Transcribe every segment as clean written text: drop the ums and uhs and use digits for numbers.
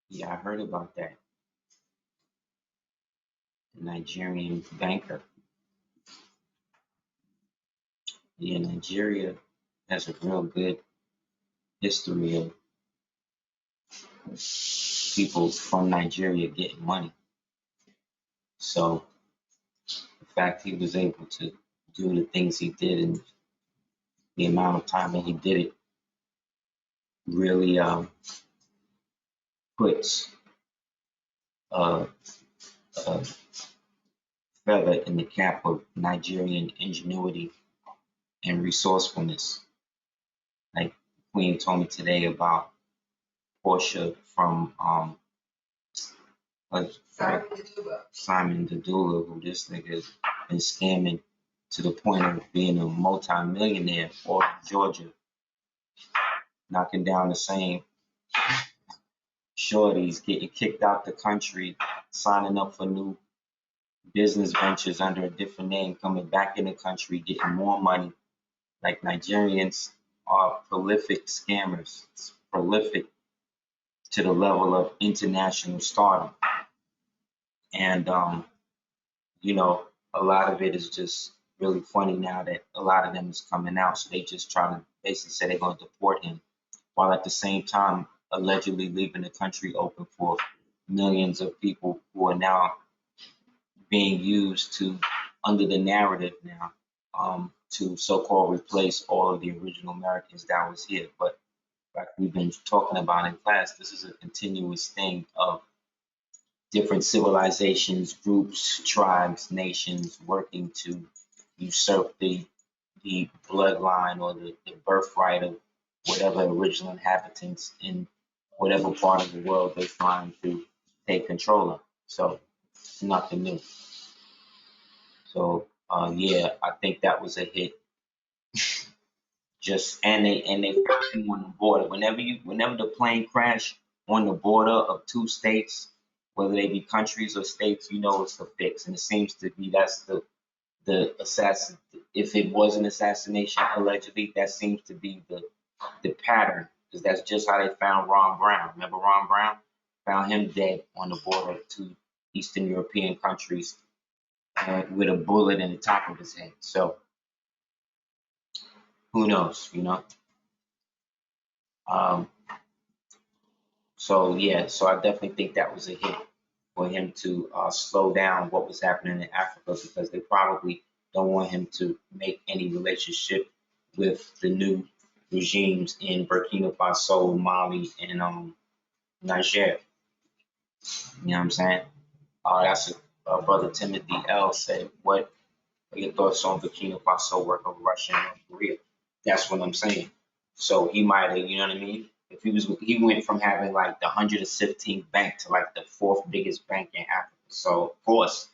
Yeah, I heard about that. The Nigerian banker. Yeah, Nigeria has a real good history of people from Nigeria getting money. So the fact he was able to do the things he did and the amount of time that he did it really puts a, a feather in the cap of Nigerian ingenuity and resourcefulness. Like Queen told me today about Portia from Simon Dadula, who this nigga been scamming to the point of being a multi-millionaire all in Georgia, knocking down the same shorties, getting kicked out the country, signing up for new business ventures under a different name, coming back in the country, getting more money. Like Nigerians are prolific scammers, it's prolific to the level of international stardom. And you know, a lot of it is just really funny now that a lot of them is coming out. So they just try to basically say they're going to deport him, while at the same time allegedly leaving the country open for millions of people who are now being used to, under the narrative now, to so-called replace all of the original Americans that was here. But like we've been talking about in class, this is a continuous thing of different civilizations, groups, tribes, nations working to usurp the bloodline or the birthright of whatever original inhabitants in whatever part of the world they're trying to take control of. So it's nothing new. So yeah, I think that was a hit. Just and they found him on the border. Whenever the plane crashed on the border of two states, whether they be countries or states, you know it's a fix. And it seems to be that's the assassin. If it was an assassination allegedly, that seems to be the pattern, because that's just how they found Ron Brown. Remember Ron Brown? Found him dead on the border of two Eastern European countries with a bullet in the top of his head. So who knows, you know? Um, so yeah, so I definitely think that was a hit for him to slow down what was happening in Africa, because they probably don't want him to make any relationship with the new regimes in Burkina Faso, Mali, and Niger. You know what I'm saying? That's brother Timothy L said, what are your thoughts on Burkina Faso work of Russia and North Korea? That's what I'm saying. So he might have, you know what I mean? If he went from having like the 115th bank to like the fourth biggest bank in Africa. So of course,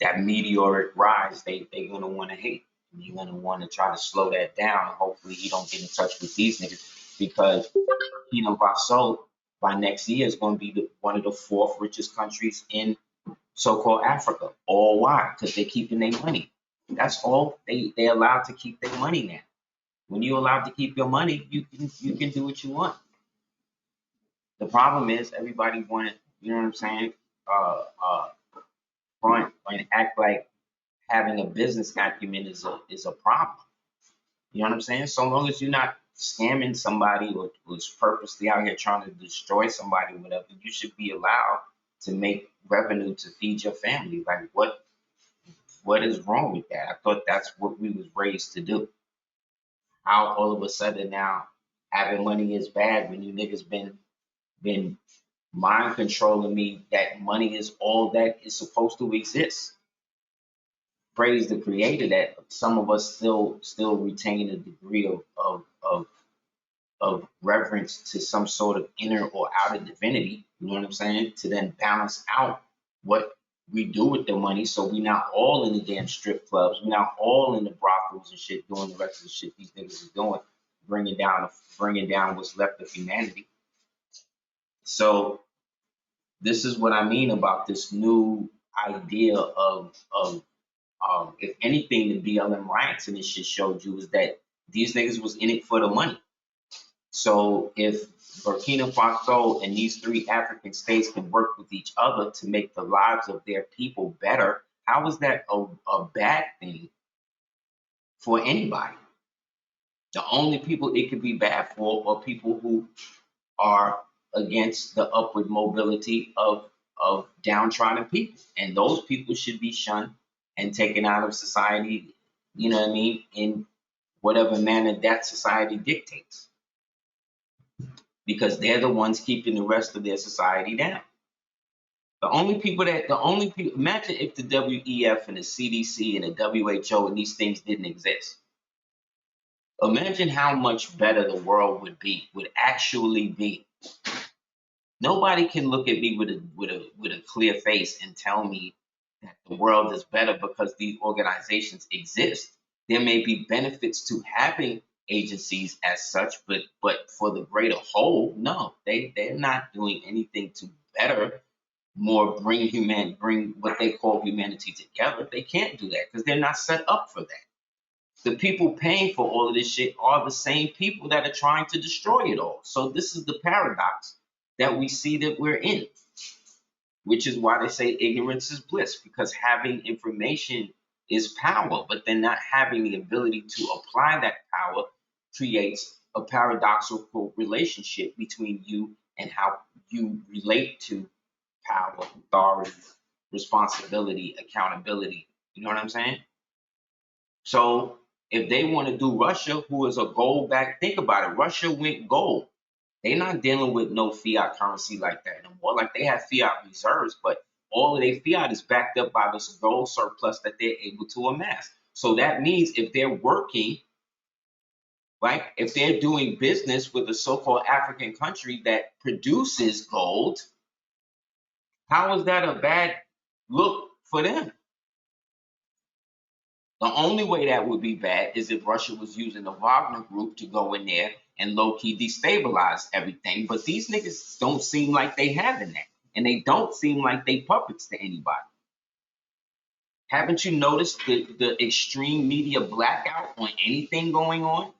that meteoric rise, they're gonna want to hate. And you're gonna want to try to slow that down. And hopefully he don't get in touch with these niggas, because Burkina Faso by next year is going to be one of the fourth richest countries in so-called Africa. All why? Because they're keeping their money. That's all. They're allowed to keep their money now. When you're allowed to keep your money, you can do what you want. The problem is everybody wanted, you know what I'm saying, front and act like having a business acumen is a problem. You know what I'm saying? So long as you're not scamming somebody or was purposely out here trying to destroy somebody or whatever, you should be allowed to make revenue to feed your family. Like what is wrong with that? I thought that's what we was raised to do. How all of a sudden now having money is bad when you niggas been mind controlling me that money is all that is supposed to exist. Praise the creator that some of us still retain a degree of reverence to some sort of inner or outer divinity, you know what I'm saying? To then balance out what we do with the money, so we're not all in the damn strip clubs, we're not all in the brothels and shit doing the rest of the shit these niggas is doing, bringing down what's left of humanity. So this is what I mean about this new idea of if anything, the BLM riots and this shit showed you is that these niggas was in it for the money. So if Burkina Faso and these three African states can work with each other to make the lives of their people better, how is that a bad thing for anybody? The only people it could be bad for are people who are against the upward mobility of downtrodden people. And those people should be shunned and taken out of society, you know what I mean, in whatever manner that society dictates. Because they're the ones keeping the rest of their society down. Imagine if the WEF and the CDC and the WHO and these things didn't exist. Imagine how much better the world would actually be. Nobody can look at me with a clear face and tell me that the world is better because these organizations exist. There may be benefits to having agencies as such, but for the greater whole, no, they're not doing anything to better bring what they call humanity together. They can't do that because they're not set up for that. The people paying for all of this shit are the same people that are trying to destroy it all. So this is the paradox that we see that we're in, which is why they say ignorance is bliss, because having information is power, but then not having the ability to apply that power creates a paradoxical relationship between you and how you relate to power, authority, responsibility, accountability. You know what I'm saying? So if they want to do Russia, who is a gold back, think about it. Russia went gold. They're not dealing with no fiat currency like that no more. Like they have fiat reserves, but all of their fiat is backed up by this gold surplus that they're able to amass. So that means if they're working, right, if they're doing business with a so-called African country that produces gold, how is that a bad look for them? The only way that would be bad is if Russia was using the Wagner group to go in there and low-key destabilize everything. But these niggas don't seem like they having that. And they don't seem like they puppets to anybody. Haven't you noticed the extreme media blackout on anything going on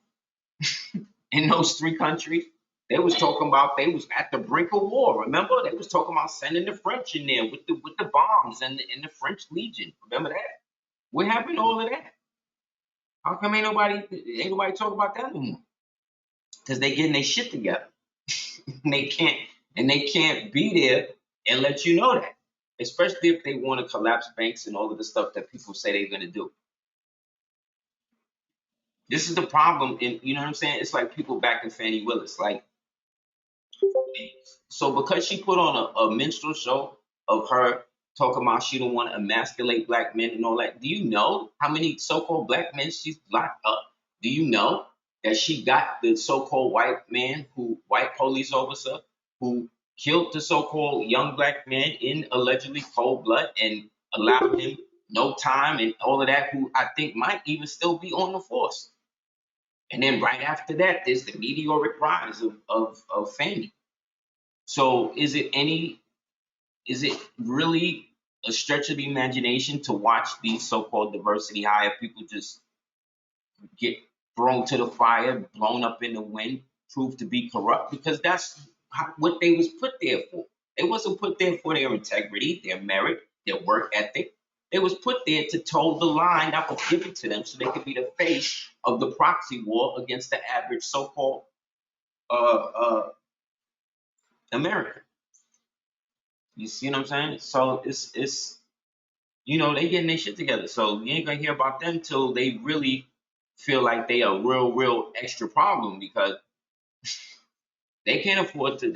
in those three countries? They was talking about they was at the brink of war. Remember? They was talking about sending the French in there with the bombs and the French Legion. Remember that? What happened to all of that? How come ain't nobody talk about that anymore? Because they getting their shit together. and they can't be there and let you know that. Especially if they want to collapse banks and all of the stuff that people say they're gonna do. This is the problem, and you know what I'm saying? It's like people back in Fannie Willis. Like, so because she put on a minstrel show of her talking about she don't want to emasculate black men and all that, do you know how many so-called black men she's locked up? Do you know that she got the so-called white police officer who killed the so-called young black man in allegedly cold blood and allowed him no time and all of that, who I think might even still be on the force? And then right after that, there's the meteoric rise of Fannie. So is it really a stretch of the imagination to watch these so-called diversity hire people just get thrown to the fire, blown up in the wind, proved to be corrupt? Because that's what they was put there for. They wasn't put there for their integrity, their merit, their work ethic. They was put there to toe the line that was given to them so they could be the face of the proxy war against the average so-called American. You see what I'm saying? So it's they getting their shit together. So you ain't gonna hear about them till they really feel like they a real extra problem, because they can't afford to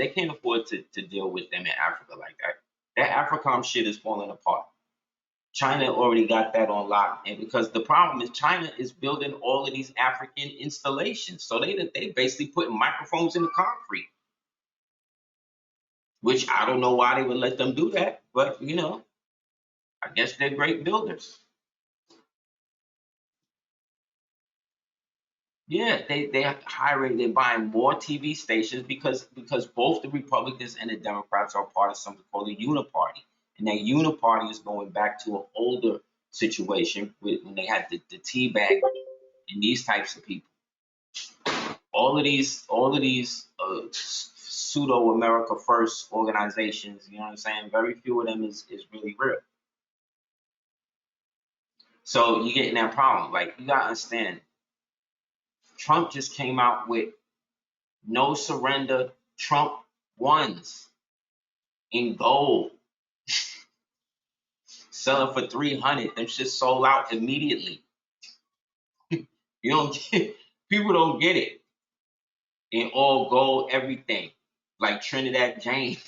deal with them in Africa like that. That AFRICOM shit is falling apart. China already got that on lock, and because the problem is China is building all of these African installations, so they basically putting microphones in the concrete, which I don't know why they would let them do that, but I guess they're great builders. Yeah, they're buying more TV stations because both the Republicans and the Democrats are part of something called the Uniparty, and that Uniparty is going back to an older situation when they had the tea bag and these types of people. all of these pseudo America First organizations, you know what I'm saying? Very few of them is really real. So you get in that problem. Like, you gotta understand, Trump just came out with no surrender Trump ones in gold, selling for 300. Them shit sold out immediately. You don't get, people don't get it. In all gold, everything, like Trinidad James.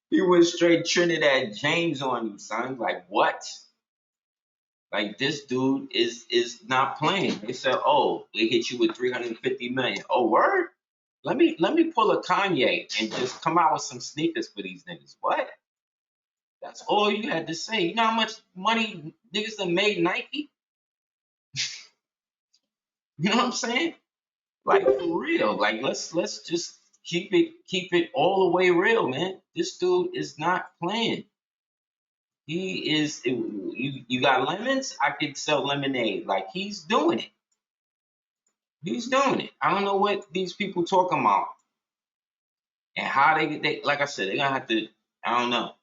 He went straight Trinidad James on you, son. Like, what? Like, this dude is not playing. They said, oh, they hit you with 350 million. Oh, word? Let me pull a Kanye and just come out with some sneakers for these niggas. What? That's all you had to say. You know how much money niggas done made Nike? You know what I'm saying? Like, for real. Like, let's just keep it all the way real, man. This dude is not playing. He is. You got lemons? I could sell lemonade. Like, he's doing it. He's doing it. I don't know what these people talking about and how they like I said, they're gonna have to. I don't know.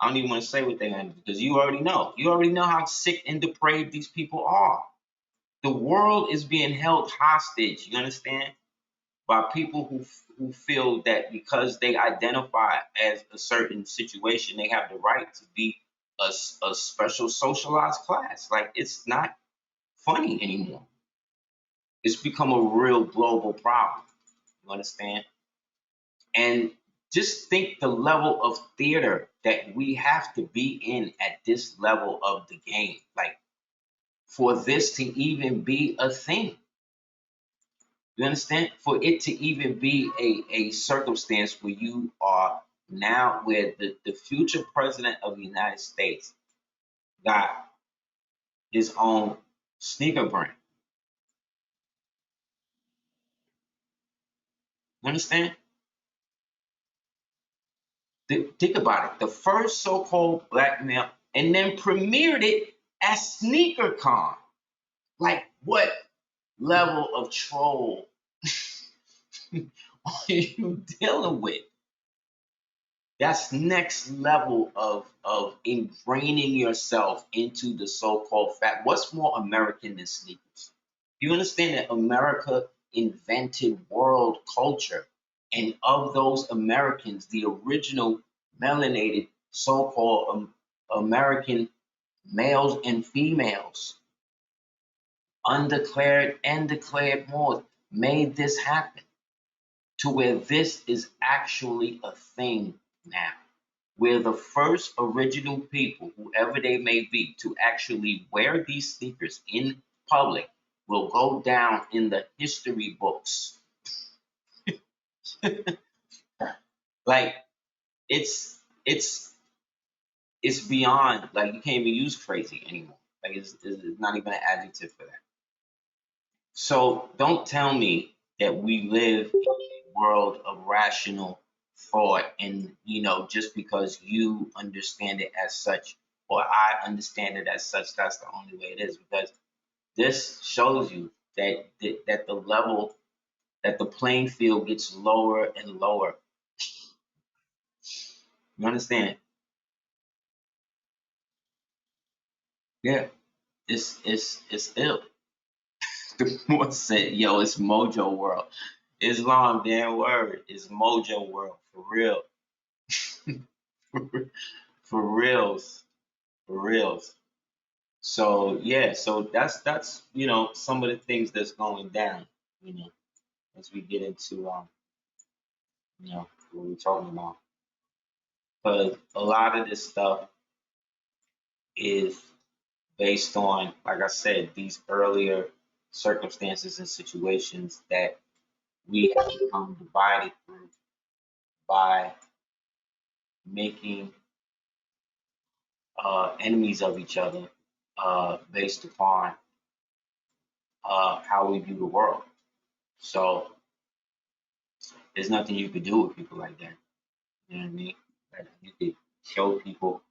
I don't even want to say what they're gonna do because you already know. You already know how sick and depraved these people are. The world is being held hostage. You understand? By people who feel that because they identify as a certain situation, they have the right to be a special socialized class. Like, it's not funny anymore. It's become a real global problem. You understand? And just think the level of theater that we have to be in at this level of the game. Like, for this to even be a thing. You understand? For it to even be a circumstance where you are now, where the future president of the United States got his own sneaker brand. You understand? Think about it. The first so-called black male, and then premiered it at SneakerCon. Like, what level of troll are you dealing with? That's next level of ingraining yourself into the so-called fact. What's more American than sneakers? You understand that America invented world culture, and of those Americans, the original melanated so-called American males and females, undeclared and declared Moors, made this happen to where this is actually a thing now. We're the first original people, whoever they may be, to actually wear these sneakers in public will go down in the history books. Like, it's it's beyond, like, you can't even use crazy anymore. Like, it's not even an adjective for that. So don't tell me that we live in a world of rational thought, and just because you understand it as such or I understand it as such, that's the only way it is. Because this shows you that the level, that the playing field gets lower and lower. You understand? Yeah, it's ill. The more said, yo, it's Mojo World. Islam, damn word, it's Mojo World for real. For reals, for reals. So yeah, so that's some of the things that's going down, you know, as we get into what we're talking about. Because a lot of this stuff is based on, like I said, these earlier circumstances and situations that we have become divided through by making enemies of each other based upon how we view the world. So there's nothing you could do with people like that. You know what I mean? Like, you could show people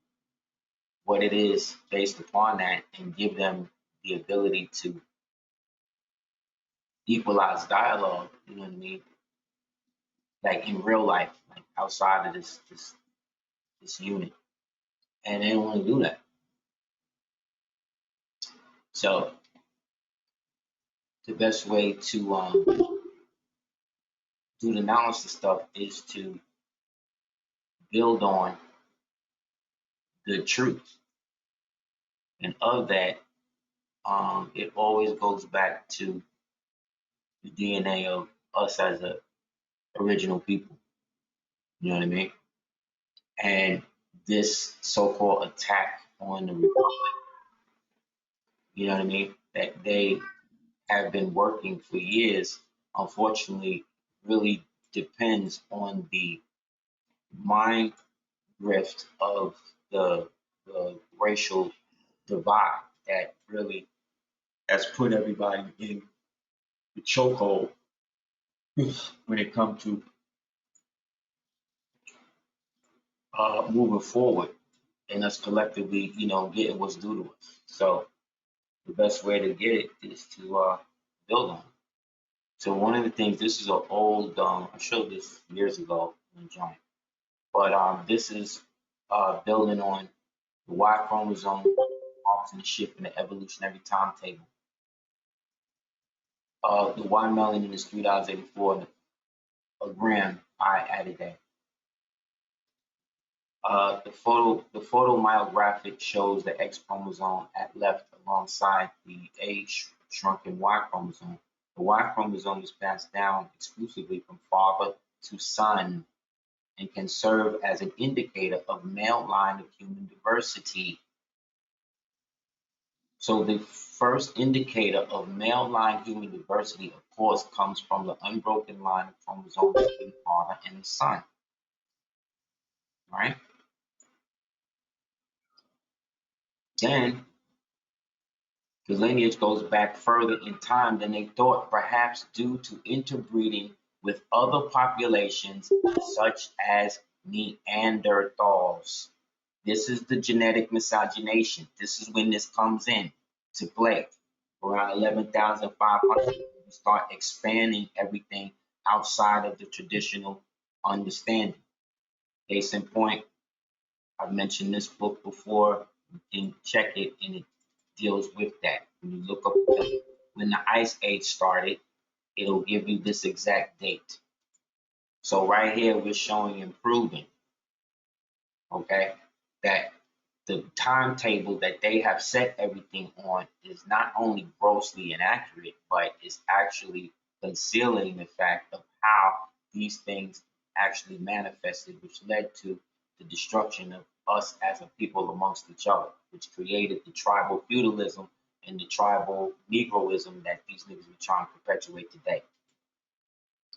what it is based upon that and give them the ability to equalized dialogue, you know what I mean? Like in real life, like outside of this unit. And they don't want to do that. So the best way to do the analysis stuff is to build on the truth. And of that, it always goes back to the DNA of us as a original people. You know what I mean? And this so-called attack on the Republic, you know what I mean? That they have been working for years, unfortunately, really depends on the mind grift of the racial divide that really has put everybody in the chokehold when it comes to moving forward and us collectively, you know, getting what's due to us. So the best way to get it is to build on it. So one of the things, this is an old, I showed this years ago in John, but this is building on the Y chromosome, often shift in the evolutionary timetable. The Y melanin is $3.84 a gram. I added that. The photomyographic shows the X chromosome at left alongside the age-shrunken Y chromosome. The Y chromosome is passed down exclusively from father to son and can serve as an indicator of male line of human diversity. So the first indicator of male line human diversity, of course, comes from the unbroken line of chromosomes between father and son, right? Then the lineage goes back further in time than they thought, perhaps due to interbreeding with other populations such as Neanderthals. This is the genetic miscegenation. This is when this comes in to play. Around 11,500, we start expanding everything outside of the traditional understanding. Case in point, I've mentioned this book before. You can check it, and it deals with that. When you look up when the Ice Age started, it'll give you this exact date. So right here, we're showing and proving, okay, that the timetable that they have set everything on is not only grossly inaccurate, but is actually concealing the fact of how these things actually manifested, which led to the destruction of us as a people amongst each other, which created the tribal feudalism and the tribal Negroism that these niggas are trying to perpetuate today.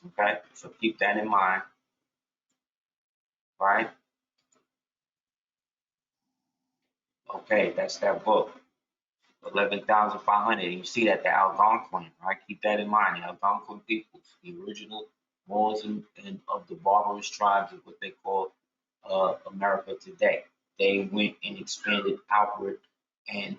Okay, so keep that in mind, right? Okay, that's that book. 11,500. You see that the Algonquin, right? Keep that in mind. The Algonquin peoples, the original Moors and of the barbarous tribes of what they call America today. They went and expanded outward, and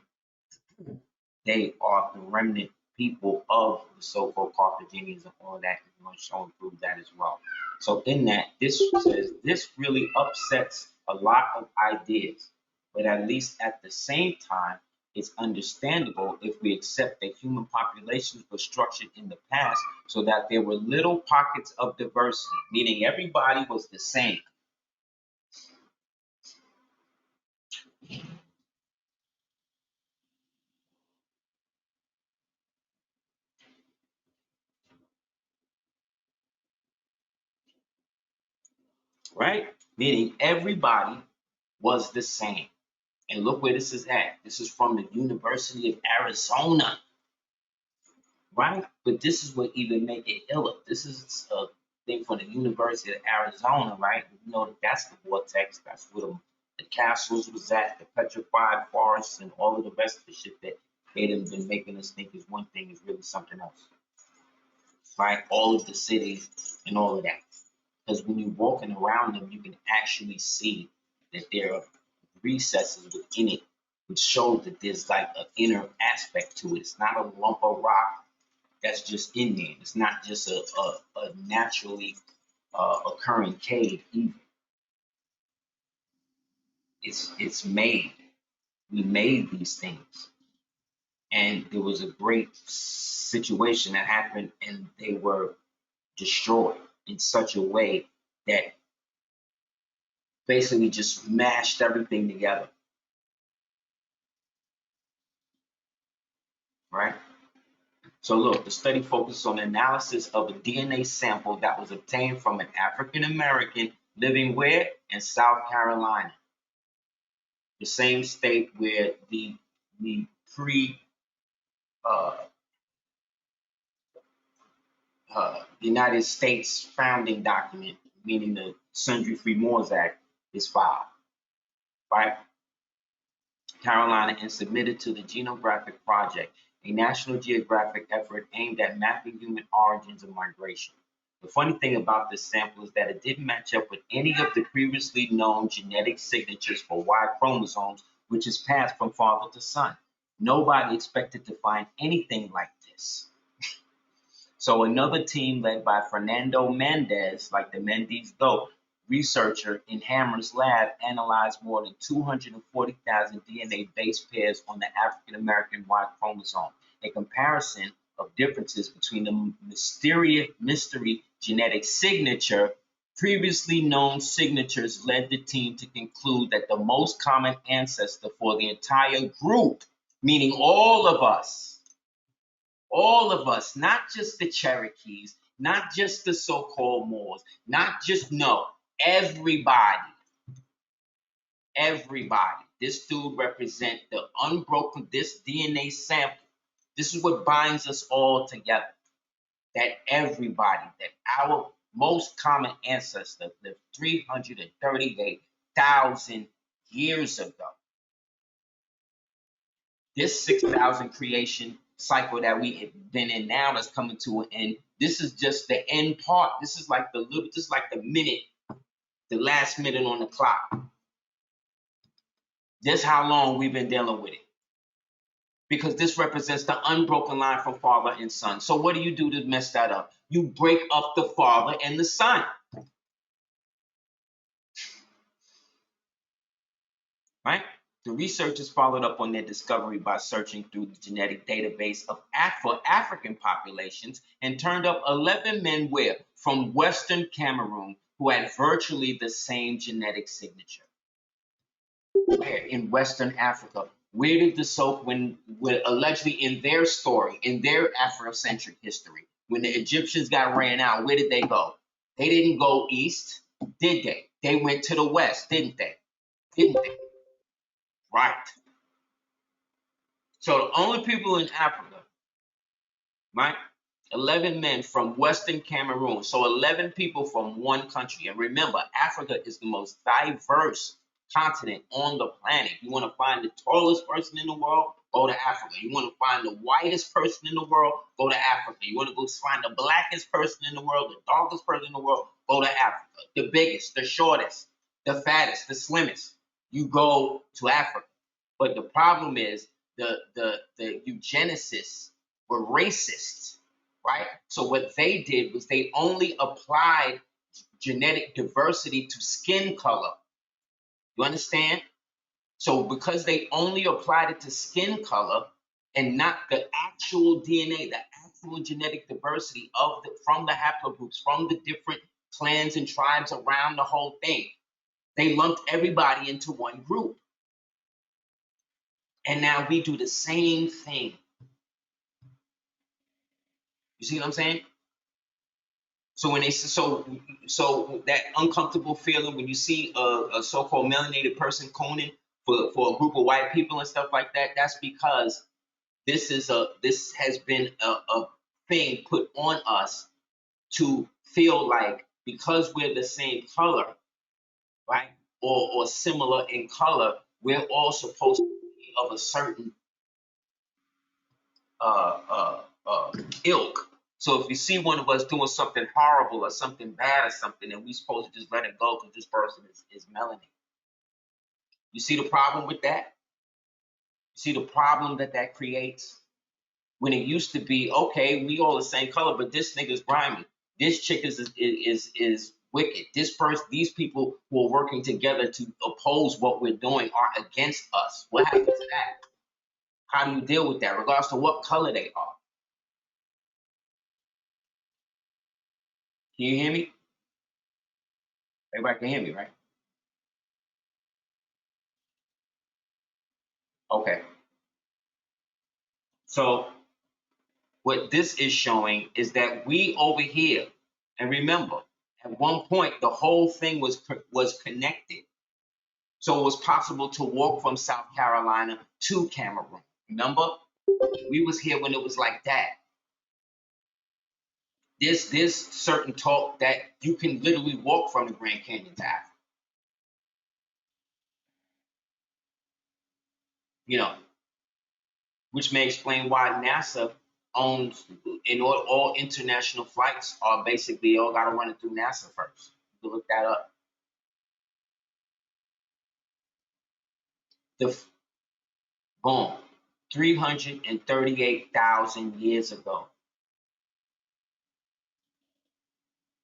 they are the remnant people of the so-called Carthaginians and all that. I'm going to show and prove that as well. So in that, this says this really upsets a lot of ideas, but at least at the same time, it's understandable if we accept that human populations were structured in the past so that there were little pockets of diversity, meaning everybody was the same. Right? Meaning everybody was the same. And look where this is at. This is from the University of Arizona, right? But this is what even make it iller. This is a thing from the University of Arizona, right? You know that's the vortex. That's where the castles was at, the petrified forests, and all of the rest of the shit that they done been making us think is one thing is really something else, right? All of the cities and all of that. Because when you're walking around them, you can actually see that there are recesses within it, which show that there's like an inner aspect to it. It's not a lump of rock that's just in there. It's not just a naturally occurring cave either. It's made. We made these things. And there was a great situation that happened, and they were destroyed in such a way that basically just mashed everything together, right? So look, the study focuses on analysis of a DNA sample that was obtained from an African American living where? In South Carolina, the same state where the pre uh, United States founding document, meaning the Sundry Free Moors Act, is filed, right? Carolina, and submitted to the Genographic Project, a National Geographic effort aimed at mapping human origins and migration. The funny thing about this sample is that it didn't match up with any of the previously known genetic signatures for Y chromosomes, which is passed from father to son. Nobody expected to find anything like this. So another team led by Fernando Mendez, like the Mendes goat, researcher in Hammer's lab, analyzed more than 240,000 DNA base pairs on the African American Y chromosome. A comparison of differences between the mystery genetic signature, previously known signatures led the team to conclude that the most common ancestor for the entire group, meaning all of us, not just the Cherokees, not just the so-called Moors, not just, no, everybody. This dude represents the unbroken, this DNA sample. This is what binds us all together. That everybody, that our most common ancestor lived 338,000 years ago. This 6,000 creation cycle that we have been in now that's coming to an end. This is just the end part. This is like the minute, the last minute on the clock. This how long we've been dealing with it. Because this represents the unbroken line from father and son. So what do you do to mess that up? You break up the father and the son. Right? The researchers followed up on their discovery by searching through the genetic database of African populations and turned up 11 men from Western Cameroon who had virtually the same genetic signature. Where? In Western Africa. Where did when allegedly in their story, in their Afrocentric history, when the Egyptians got ran out, where did they go? They didn't go east, did they? They went to the west, didn't they? Right. So the only people in Africa, right? 11 men from Western Cameroon. So 11 people from one country. And remember, Africa is the most diverse continent on the planet. You want to find the tallest person in the world? Go to Africa. You want to find the whitest person in the world? Go to Africa. You want to go find the blackest person in the world, the darkest person in the world? Go to Africa. The biggest, the shortest, the fattest, the slimmest. You go to Africa. But the problem is the eugenicists were racist, right? So what they did was they only applied genetic diversity to skin color. You understand? So because they only applied it to skin color and not the actual DNA, the actual genetic diversity from the haplogroups, from the different clans and tribes around the whole thing, they lumped everybody into one group. And now we do the same thing. You see what I'm saying? So when so that uncomfortable feeling when you see a so-called melanated person coning for a group of white people and stuff like that, that's because this has been a thing put on us to feel like because we're the same color, right, or similar in color, we're all supposed to be of a certain ilk. So if you see one of us doing something horrible or something bad or something, and we supposed to just let it go because this person is melanated. You see the problem with that? You see the problem that creates? When it used to be, okay, we all the same color, but this nigga's grimy. This chick is wicked. This person, these people who are working together to oppose what we're doing are against us. What happens to that? How do you deal with that, regardless to what color they are? Can you hear me? Everybody can hear me, right? Okay. So what this is showing is that we over here, and remember, at one point the whole thing was connected. So it was possible to walk from South Carolina to Cameroon. Remember? We was here when it was like that. There's certain talk that you can literally walk from the Grand Canyon to Africa. You know, which may explain why NASA owns, and all international flights are basically all got to run it through NASA first. You can look that up. The boom, 338,000 years ago.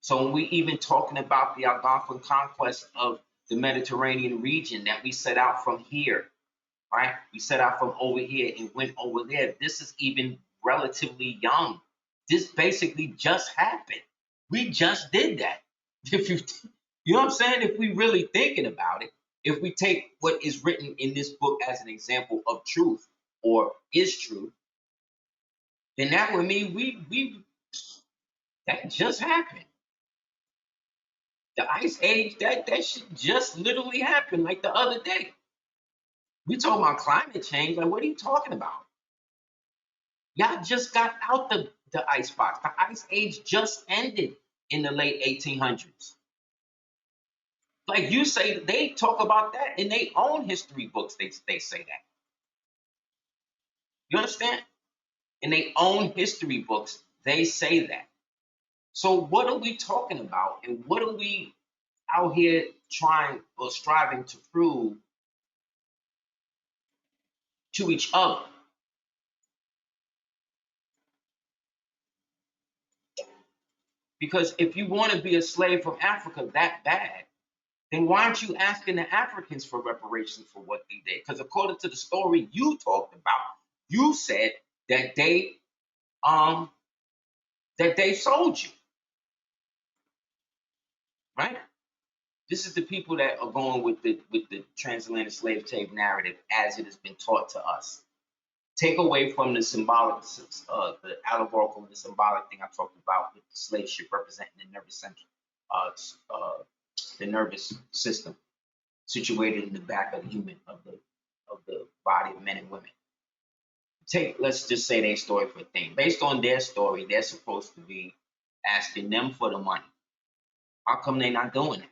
So when we even talking about the Algonquin conquest of the Mediterranean region, that we set out from here, right? We set out from over here and went over there. This is even relatively young. This basically just happened. We just did that. If you know what I'm saying? If we really thinking about it, if we take what is written in this book as an example of truth or is true, then that would mean we that just happened. The ice age, that shit just literally happened like the other day. We talking about climate change, like what are you talking about? Y'all just got out the ice box. The ice age just ended in the late 1800s. Like you say, they talk about that in their own history books. They say that. You understand? In their own history books, they say that. So what are we talking about? And what are we out here trying or striving to prove to each other? Because if you want to be a slave from Africa that bad, then why aren't you asking the Africans for reparations for what they did? Because according to the story you talked about, you said that um they sold you, right? This is the people that are going with the transatlantic slave trade narrative as it has been taught to us. Take away from the symbolic, the allegorical and the symbolic thing I talked about with the slave ship representing the nervous center, the nervous system situated in the back of the human of the body of men and women. Let's just say their story for a thing. Based on their story, they're supposed to be asking them for the money. How come they're not doing it?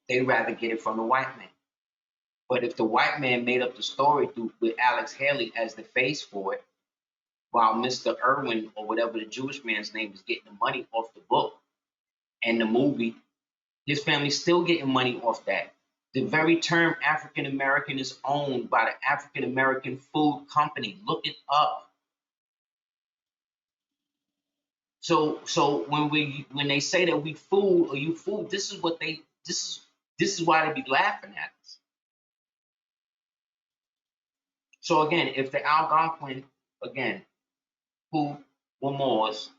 They'd rather get it from the white man. But if the white man made up the story with Alex Haley as the face for it, while Mr. Irwin or whatever the Jewish man's name is getting the money off the book and the movie, his family's still getting money off that. The very term African American is owned by the African American Food Company. Look it up. So when they say that we fool or you fool, this is why they be laughing at us. So again, if the Algonquin, again, who were Moors,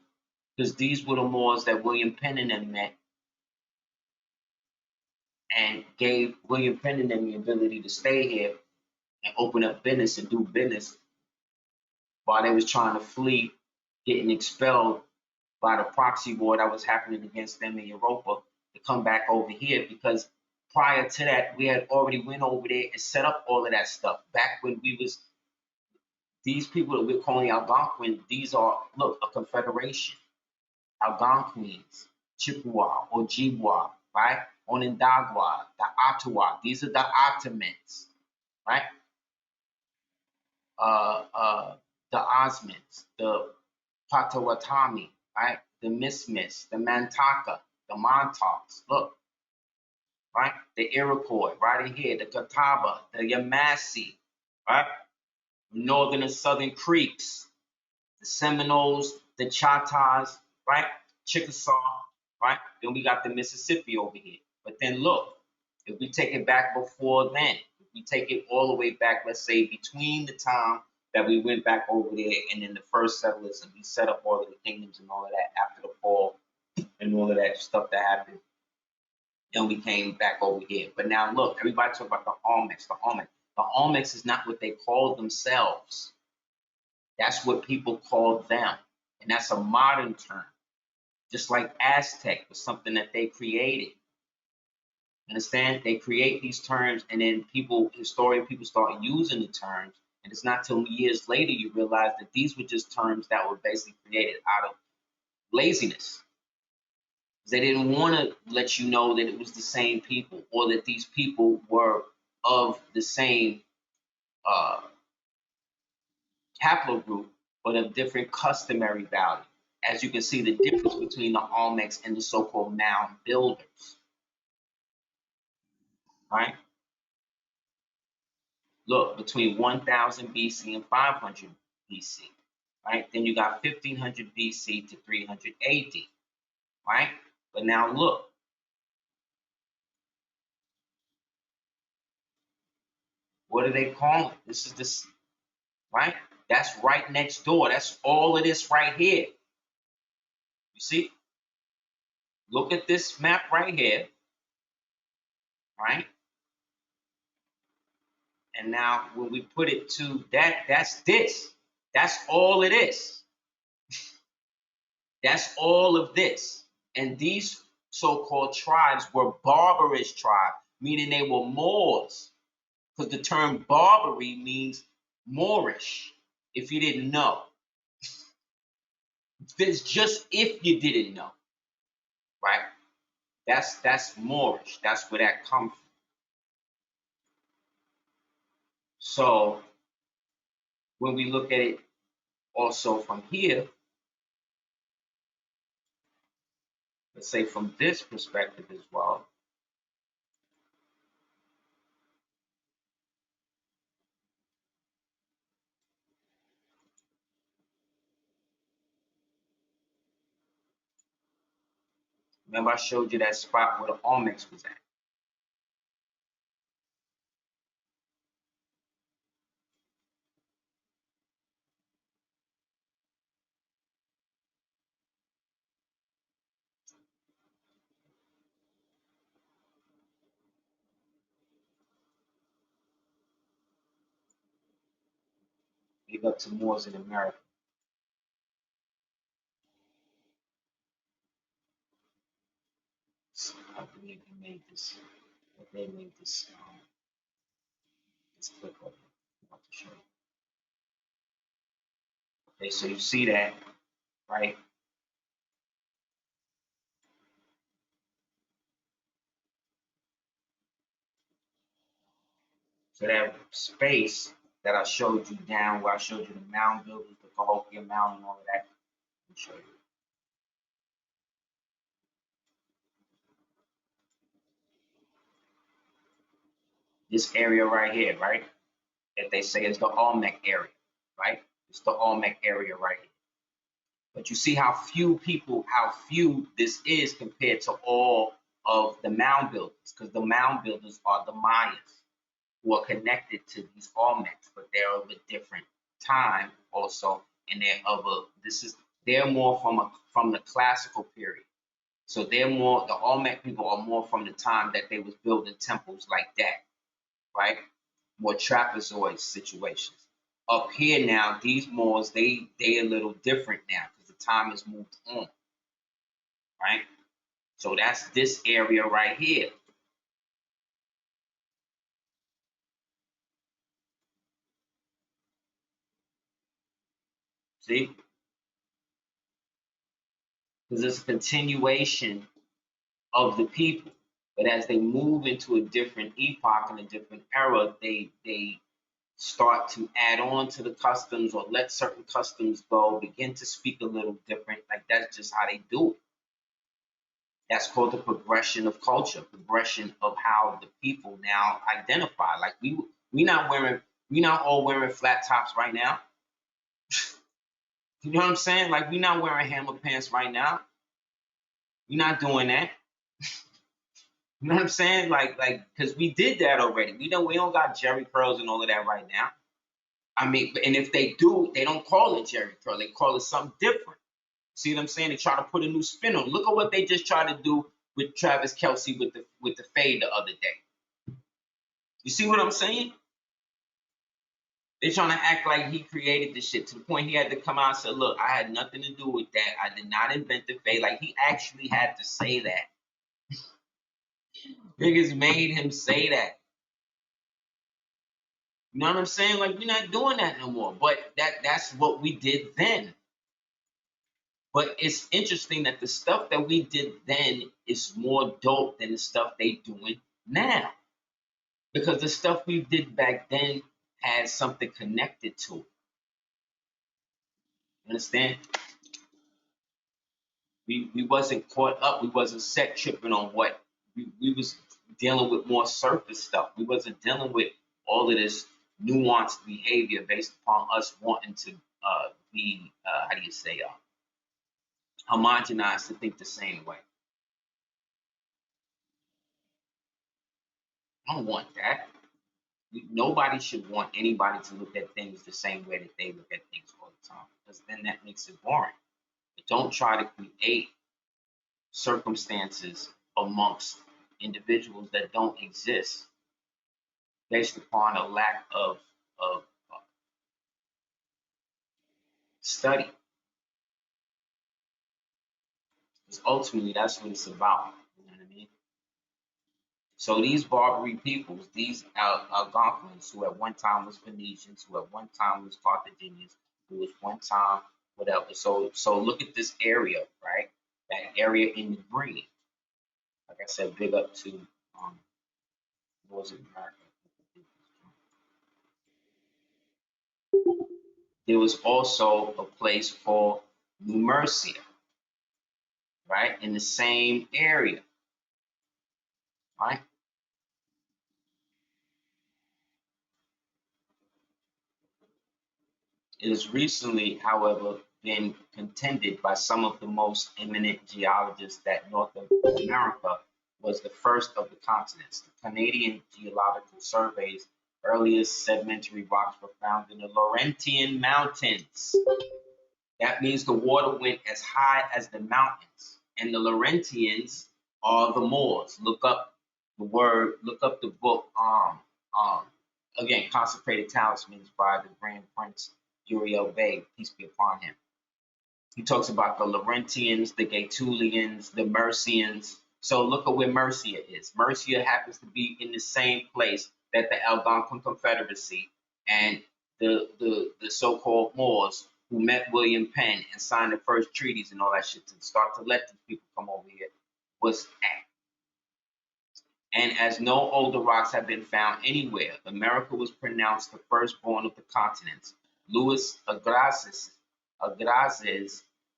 because these were the Moors that William Penn and them met and gave William Penn and them the ability to stay here and open up business and do business while they was trying to flee, getting expelled by the proxy war that was happening against them in Europa to come back over here, because prior to that, we had already went over there and set up all of that stuff. Back when we was, these people that we're calling Algonquin, these are, look, a confederation. Algonquins, Chippewa, Ojibwa, right? Onondaga, the Ottawa, these are the Ottomans, right? The Osmonds, the Potawatomi, right? The Mismis, the Mantaka, the Montauk's. Look, right? The Iroquois, right in here, the Catawba, the Yamasee, right? Northern and Southern Creeks, the Seminoles, the Choctaws, right? Chickasaw, right? Then we got the Mississippi over here. But then look, if we take it back before then, if we take it all the way back, let's say between the time that we went back over there and then the first settlers and we set up all of the kingdoms and all of that after the fall and all of that stuff that happened, then we came back over here. But now look, everybody talk about the Olmecs, the Olmecs. The Olmecs is not what they call themselves. That's what people call them. And that's a modern term. Just like Aztec was something that they created. Understand? They create these terms and then people start using the terms. And it's not till years later you realize that these were just terms that were basically created out of laziness. They didn't want to let you know that it was the same people or that these people were of the same haplogroup, but of different customary value. As you can see, the difference between the Olmecs and the so-called mound builders, right? Look, between 1000 BC and 500 BC, right? Then you got 1500 BC to 300 AD, right? But now look, what do they call it? This is this, right? That's right next door. That's all of this right here. You see? Look at this map right here, right? And now when we put it to that, that's this. That's all it is. That's all of this. And these so-called tribes were barbarous tribes, meaning they were Moors. Because the term Barbary means Moorish, if you didn't know. It's just if you didn't know, right? That's Moorish. That's where that comes from. So when we look at it also from here, let's say from this perspective as well, remember I showed you that spot where the Olmecs was at. Big up to Moors in America. I believe they made this. They made this clip of it. I want to show you. Okay, so you see that, right? So that space that I showed you down, where I showed you the mound builders, the Cahokia Mound, and all of that. Let me show you. This area right here, right? That they say is the Olmec area, right? It's the Olmec area right here. But you see how few this is compared to all of the mound builders, because the mound builders are the Mayas who are connected to these Olmecs, but they're of a different time also, and they're more from the classical period. So the Olmec people are more from the time that they was building temples like that, right? More trapezoid situations. Up here now, these Moors, they a little different now because the time has moved on, right? So that's this area right here. See? Because it's a continuation of the people. But as they move into a different epoch and a different era, they start to add on to the customs or let certain customs go, begin to speak a little different. Like that's just how they do it. That's called the progression of culture, progression of how the people now identify. Like we not all wearing flat tops right now. You know what I'm saying? Like we not wearing hammer pants right now. We're not doing that. You know what I'm saying? Because we did that already. We don't got Jerry curls and all of that right now. I mean, and if they do, they don't call it Jerry curl. They call it something different. See what I'm saying? They try to put a new spin on. Look at what they just tried to do with Travis Kelce with the fade the other day. You see what I'm saying? They're trying to act like he created this shit to the point he had to come out and say, look, I had nothing to do with that. I did not invent the fade. Like he actually had to say that. Niggas made him say that. You know what I'm saying? Like we're not doing that no more. But that's what we did then. But it's interesting that the stuff that we did then is more dope than the stuff they doing now. Because the stuff we did back then had something connected to it. You understand? We wasn't caught up. We wasn't set tripping on what we was dealing with more surface stuff. We wasn't dealing with all of this nuanced behavior based upon us wanting to be how do you say homogenized to think the same way. I don't want that. Nobody should want anybody to look at things the same way that they look at things all the time, because then that makes it boring. But don't try to create circumstances amongst individuals that don't exist based upon a lack of study. Because ultimately, that's what it's about. You know what I mean? So these Barbary peoples, these Algonquins, who at one time was Phoenicians, who at one time was Carthaginians, who was one time whatever. So look at this area, right? That area in the green. Like I said, big up to Northern America. There was also a place called New Mercia, right, in the same area, right? It has recently, however, been contended by some of the most eminent geologists that North America was the first of the continents. The Canadian Geological Survey's earliest sedimentary rocks were found in the Laurentian Mountains. That means the water went as high as the mountains. And the Laurentians are the Moors. Look up the book, again, Consecrated Talismans by the Grand Prince Uriel Bey, peace be upon him. He talks about the Laurentians, the Gaetulians, the Mercians. So look at where Mercia is. Mercia happens to be in the same place that the Algonquin Confederacy and the so-called Moors who met William Penn and signed the first treaties and all that shit to start to let these people come over here was at. And as no older rocks have been found anywhere, America was pronounced the firstborn of the continents. Louis Agassiz,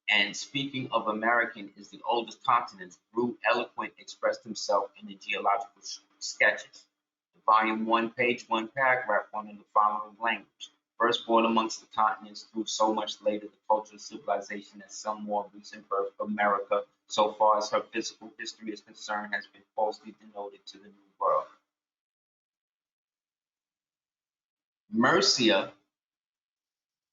and speaking of American is the oldest continent, grew eloquent, expressed himself in the geological sketches. Volume 1, page 1, paragraph 1 in the following language. Firstborn amongst the continents, through so much later the cultural civilization as some more recent birth of America, so far as her physical history is concerned, has been falsely denoted to the New World. Mercia,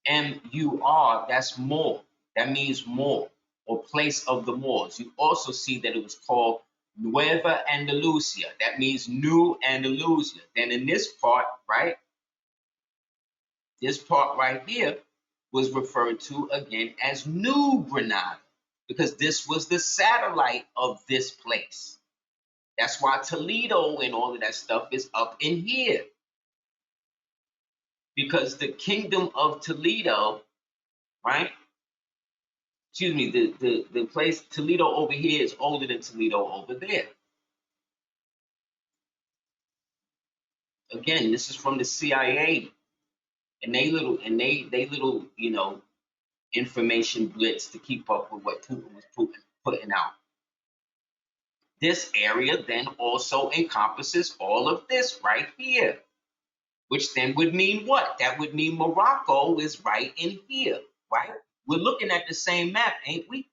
M-U-R, that's more. That means more, or place of the Moors. You also see that it was called Nueva Andalusia. That means New Andalusia. Then in this part, right, this part right here was referred to again as New Granada, because this was the satellite of this place. That's why Toledo and all of that stuff is up in here. Because the kingdom of Toledo, right? Excuse me, the place Toledo over here is older than Toledo over there. Again, this is from the CIA and they little, information blitz to keep up with what Putin was putting out. this area then also encompasses all of this right here, which then would mean what? That would mean Morocco is right in here, right? We're looking at the same map, ain't we?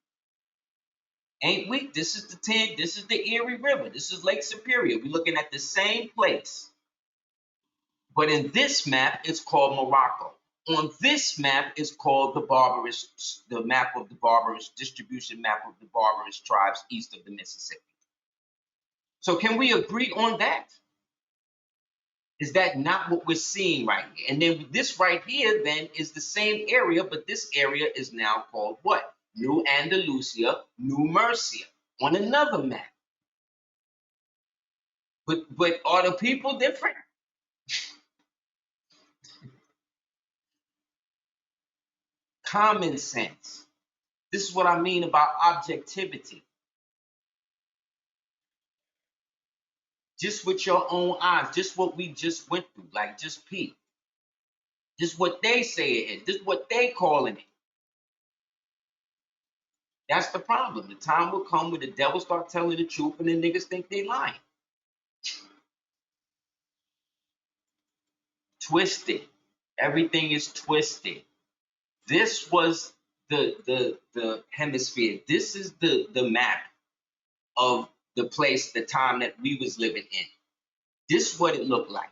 Ain't we? This is the Erie River. This is Lake Superior. We're looking at the same place. But in this map, it's called Morocco. On this map, it's called the map of the barbarous, distribution map of the barbarous tribes east of the Mississippi. So can we agree on that? Is that not what we're seeing right here? And then this right here then is the same area, but this area is now called what? New Andalusia, New Murcia, on another map. But are the people different? Common sense. This is what I mean about objectivity. Just with your own eyes, just what we just went through, like just peep. Just what they say it is, just what they calling it. That's the problem. The time will come when the devil start telling the truth and the niggas think they lying. Twisted. Everything is twisted. This was the hemisphere. This is the map of the place, the time that we was living in. This is what it looked like.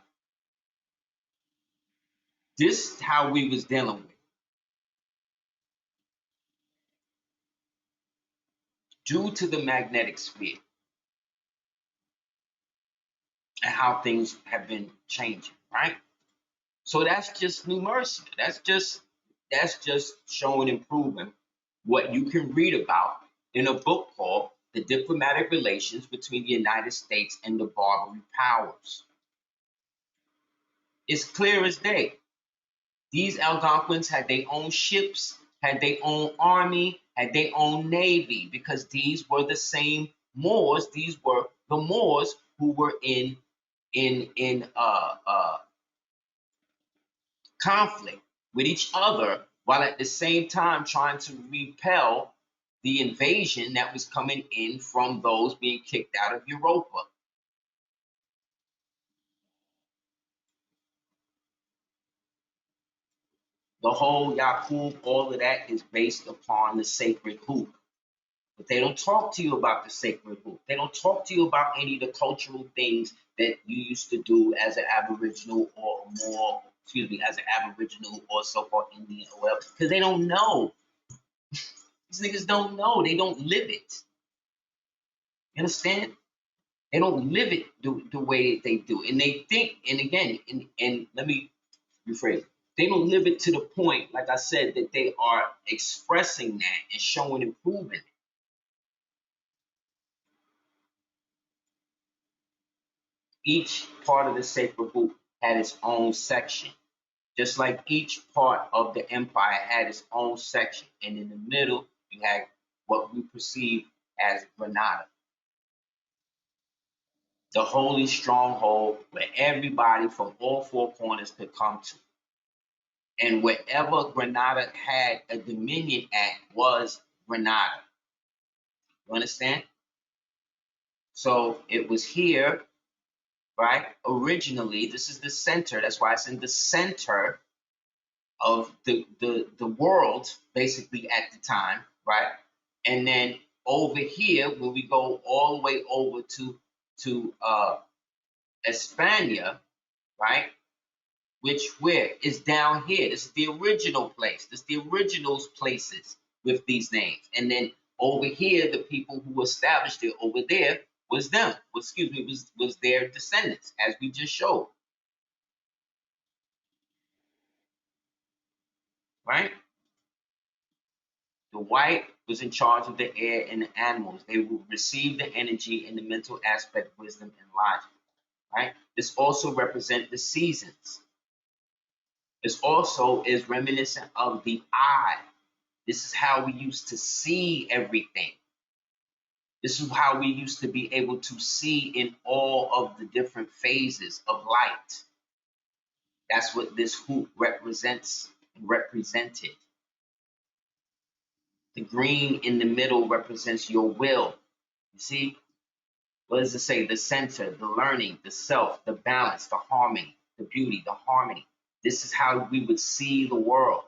This is how we was dealing with. Due to the magnetic sphere and how things have been changing, right? So that's just New Mercy. That's just showing and proving what you can read about in a book called The Diplomatic Relations Between the United States and the Barbary Powers. It's clear as day. These Algonquins had their own ships, had their own army, had their own navy, because these were the same Moors. These were the Moors who were in conflict with each other, while at the same time trying to repel the invasion that was coming in from those being kicked out of Europa. The whole Yaqub, all of that is based upon the sacred hoop. But they don't talk to you about the sacred hoop. They don't talk to you about any of the cultural things that you used to do as an Aboriginal or more, as an Aboriginal or so-called Indian or whatever, because they don't know. These niggas don't know. They don't live it. You understand? They don't live it the way they do. And they think, and again, and let me rephrase, they don't live it to the point, like I said, that they are expressing that and showing and proving it. Each part of the sacred book had its own section, just like each part of the empire had its own section. And in the middle, you had what we perceive as Granada, the holy stronghold where everybody from all four corners could come to. And wherever Granada had a dominion at was Granada. You understand? So it was here, right? Originally, this is the center. That's why it's in the center of the world, basically at the time, right? And then over here, when we go all the way over to España, right? Which where is down here. This is the original place. This is the original places with these names. And then over here, the people who established it over there was them. Was their descendants, as we just showed. Right? The white was in charge of the air and the animals. They would receive the energy and the mental aspect, wisdom, and logic. Right? This also represents the seasons. This also is reminiscent of the eye. This is how we used to see everything. This is how we used to be able to see in all of the different phases of light. That's what this hoop represents and represented. The green in the middle represents your will. You see? What does it say? The center, the learning, the self, the balance, the harmony, the beauty, the harmony. This is how we would see the world.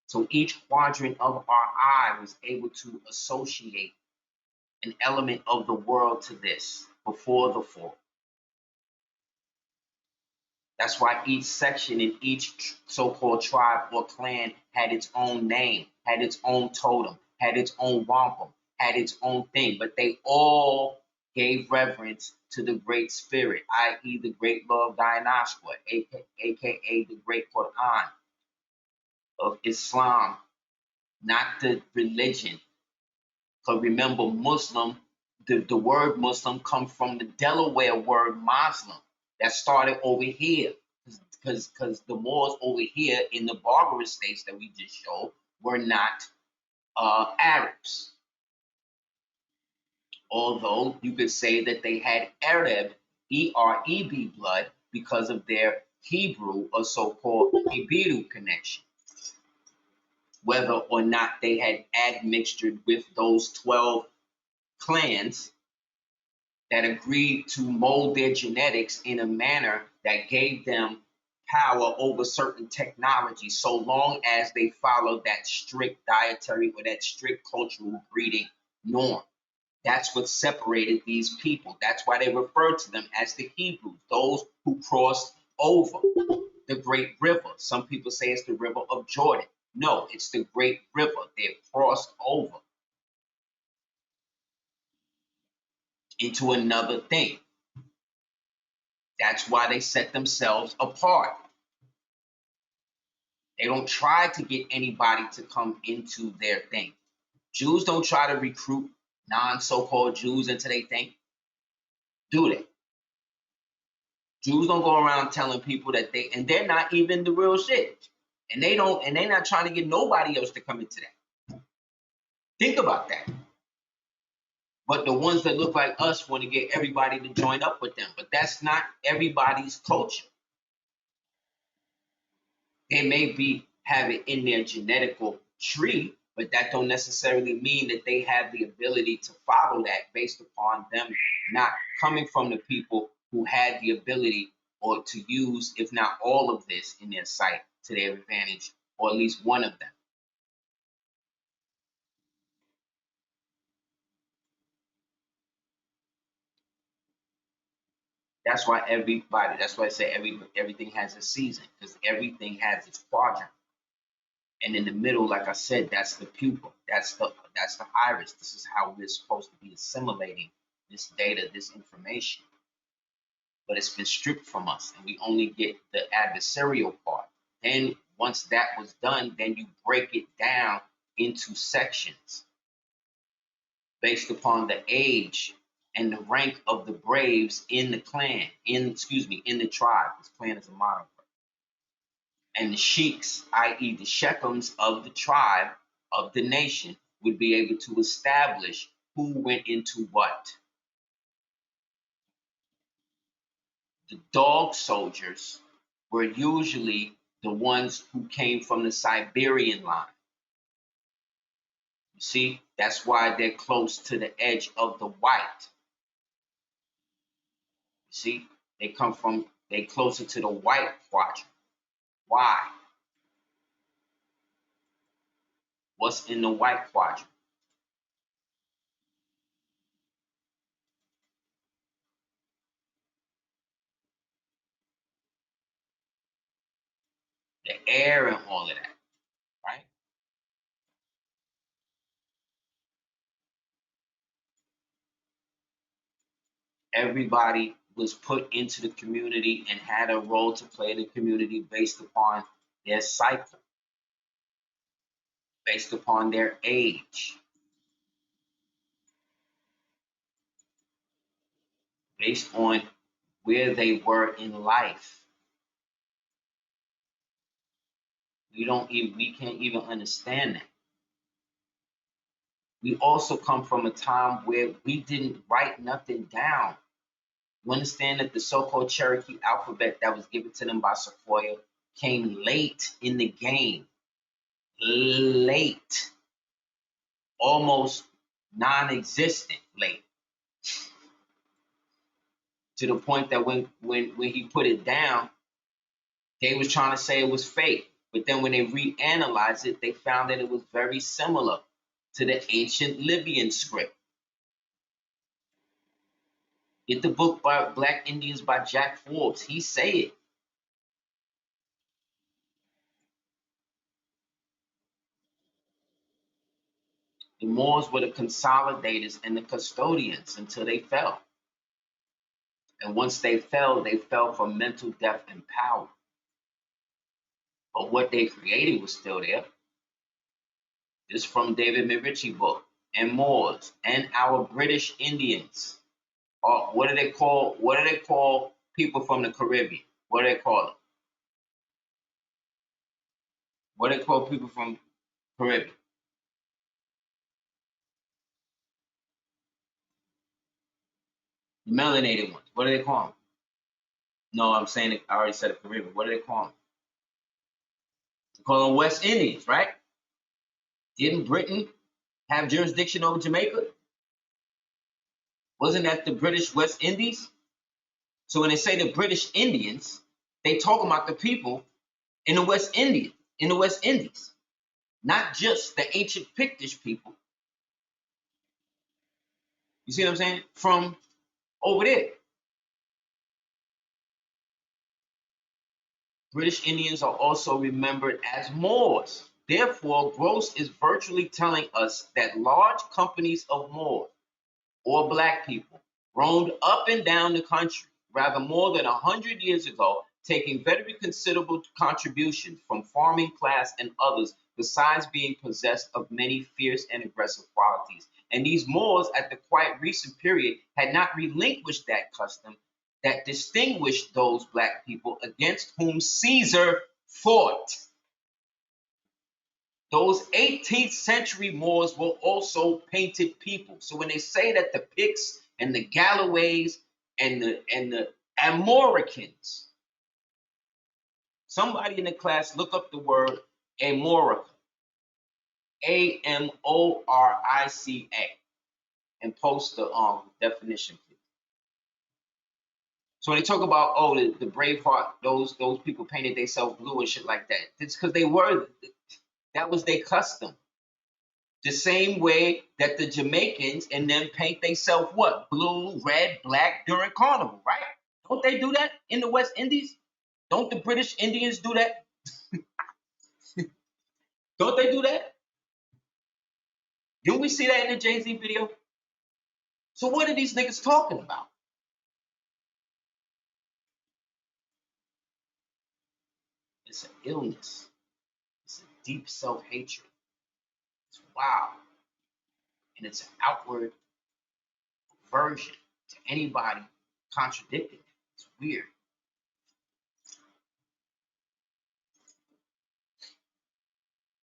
So each quadrant of our eye was able to associate an element of the world to this before the fall. That's why each section in each so-called tribe or clan had its own name, had its own totem, had its own wampum, had its own thing, but they all gave reverence to the Great Spirit, i.e. the Great Law of Dionysus, aka the Great Quran of Islam, not the religion. Because remember, Muslim, the word Muslim comes from the Delaware word Muslim that started over here. Because the Moors over here in the barbarous states that we just showed were not Arabs. Although you could say that they had Arab, E-R-E-B blood because of their Hebrew or so-called Hebrew connection. Whether or not they had admixtured with those 12 clans that agreed to mold their genetics in a manner that gave them power over certain technology, so long as they followed that strict dietary or that strict cultural breeding norm. That's what separated these people. That's why they refer to them as the Hebrews, those who crossed over the Great River. Some people say it's the River of Jordan. No, it's the Great River. They've crossed over into another thing. That's why they set themselves apart. They don't try to get anybody to come into their thing. Jews don't try to recruit non-so-called Jews into their thing. Do they? Jews don't go around telling people that they're not even the real shit. And they're not trying to get nobody else to come into that. Think about that. But the ones that look like us want to get everybody to join up with them. But that's not everybody's culture. They may have it in their genetical tree, but that don't necessarily mean that they have the ability to follow that based upon them not coming from the people who had the ability or to use, if not all of this in their sight to their advantage, or at least one of them. That's why I say everything has a season, because everything has its quadrant. And in the middle, like I said, that's the pupil. That's the iris. This is how we're supposed to be assimilating this data, this information. But it's been stripped from us, and we only get the adversarial part. Then once that was done, then you break it down into sections based upon the age and the rank of the braves in the clan, in the tribe. This clan is a modern word. And the sheiks, i.e. the shechems of the tribe, of the nation, would be able to establish who went into what. The dog soldiers were usually the ones who came from the Siberian line. You see, that's why they're close to the edge of the white. You see, they closer to the white quadrant. Why? What's in the white quadrant? The air and all of that, right? Everybody was put into the community and had a role to play in the community based upon their cycle, based upon their age, based on where they were in life. We can't even understand that. We also come from a time where we didn't write nothing down. You understand that the so-called Cherokee alphabet that was given to them by Sequoia came late in the game. Late. Almost non-existent late. to the point that when he put it down, they was trying to say it was fake. But then when they reanalyzed it, they found that it was very similar to the ancient Libyan script. Get the book by Black Indians by Jack Forbes. He say it. The Moors were the consolidators and the custodians until they fell. And once they fell from mental death and power. But what they created was still there. This is from David McRitchie book. And Moors and our British Indians. What do they call people from the Caribbean? What do they call them? What do they call people from Caribbean? The melanated ones. What do they call them? No, I'm saying it, I already said the Caribbean. What do they call them? They call them West Indians, right? Didn't Britain have jurisdiction over Jamaica? Wasn't that the British West Indies? So when they say the British Indians, they talk about the people in the West Indies, not just the ancient Pictish people. You see what I'm saying? From over there. British Indians are also remembered as Moors. Therefore, Gross is virtually telling us that large companies of Moors or black people roamed up and down the country, rather more than 100 years ago, taking very considerable contributions from farming class and others, besides being possessed of many fierce and aggressive qualities. And these Moors at the quite recent period had not relinquished that custom that distinguished those black people against whom Caesar fought. Those 18th century Moors were also painted people. So when they say that the Picts and the Galloways and the Amharics, somebody in the class look up the word Amharic, Amorica, and post the definition, please. So when they talk about the Braveheart, those people painted themselves blue and shit like that, it's because that was their custom. The same way that the Jamaicans and them paint themselves what? Blue, red, black during carnival, right? Don't they do that in the West Indies? Don't the British Indians do that? Don't they do that? Didn't we see that in the Jay-Z video? So what are these niggas talking about? It's an illness. It's a deep self-hatred. It's wild. And it's an outward aversion to anybody contradicting it. It's weird.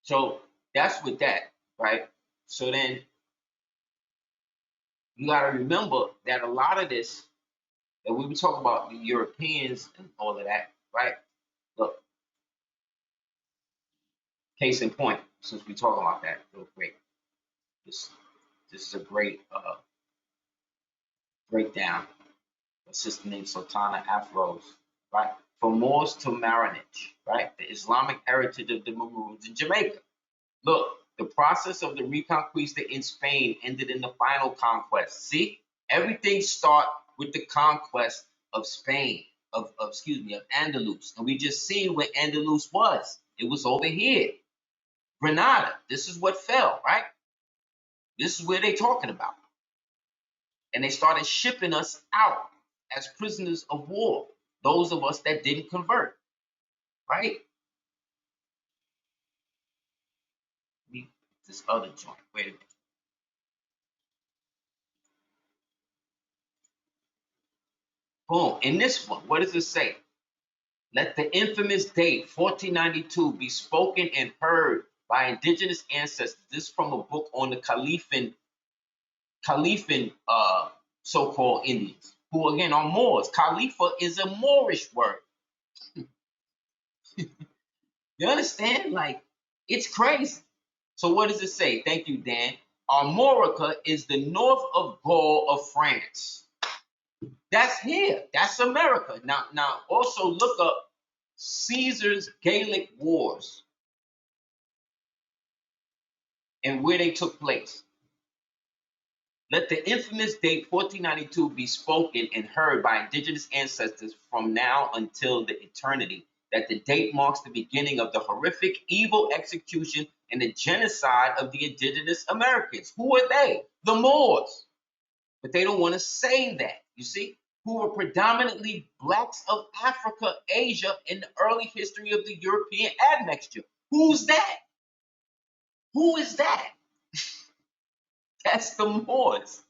So that's with that, right? So then you got to remember that a lot of this that we were talking about, the Europeans and all of that, right? Look, case in point, since we talking about that real quick, this is a great breakdown. A sister named Sultana Afros, right? From Moors to Marinage, right? The Islamic heritage of the Maroons in Jamaica. Look, the process of the Reconquista in Spain ended in the final conquest. See, everything starts with the conquest of Spain, of Andalus. And we just seen where Andalus was. It was over here. Granada, this is what fell, right? This is where they're talking about. And they started shipping us out as prisoners of war, those of us that didn't convert, right? This other joint, wait a minute. Boom, in this one, what does it say? Let the infamous date 1492 be spoken and heard by indigenous ancestors. This is from a book on the Khalifan so-called Indians, who again are Moors. Khalifa is a Moorish word. You understand? Like, it's crazy. So what does it say? Thank you, Dan. Armorica is the north of Gaul of France. That's here. That's America. Now also look up Caesar's Gallic Wars and where they took place. Let the infamous date 1492 be spoken and heard by indigenous ancestors from now until the eternity, that the date marks the beginning of the horrific evil execution and the genocide of the indigenous Americans. Who are they? The Moors. But they don't want to say that, you see, who were predominantly blacks of Africa, Asia, in the early history of the European admixture. Who's that? Who is that? That's the Moors.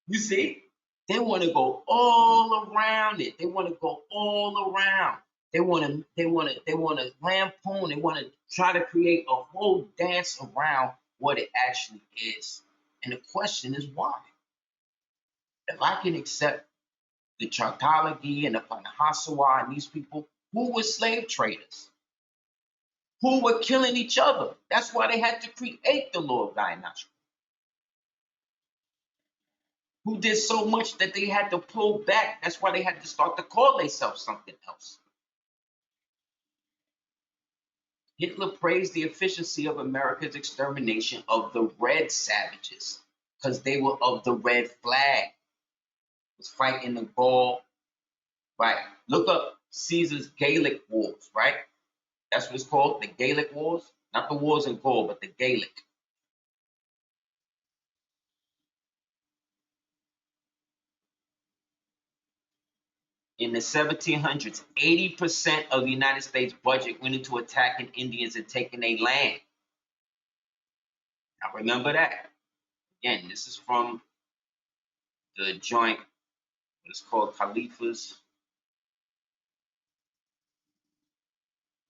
You see, they want to go all around it. They want to go all around. They want to lampoon. They want to try to create a whole dance around what it actually is. And the question is why? If I can accept the Chartalagi and the Panahasawa and these people, who were slave traders? Who were killing each other? That's why they had to create the law of Dionysus. Who did so much that they had to pull back. That's why they had to start to call themselves something else. Hitler praised the efficiency of America's extermination of the red savages because they were of the red flag. Was fighting the Gaul, right? Look up Caesar's Gallic Wars, right? That's what it's called, the Gallic Wars. Not the wars in Gaul, but the Gallic. In the 1700s, 80% of the United States budget went into attacking Indians and taking their land. Now remember that. Again, this is from the joint, what is called Caliphas.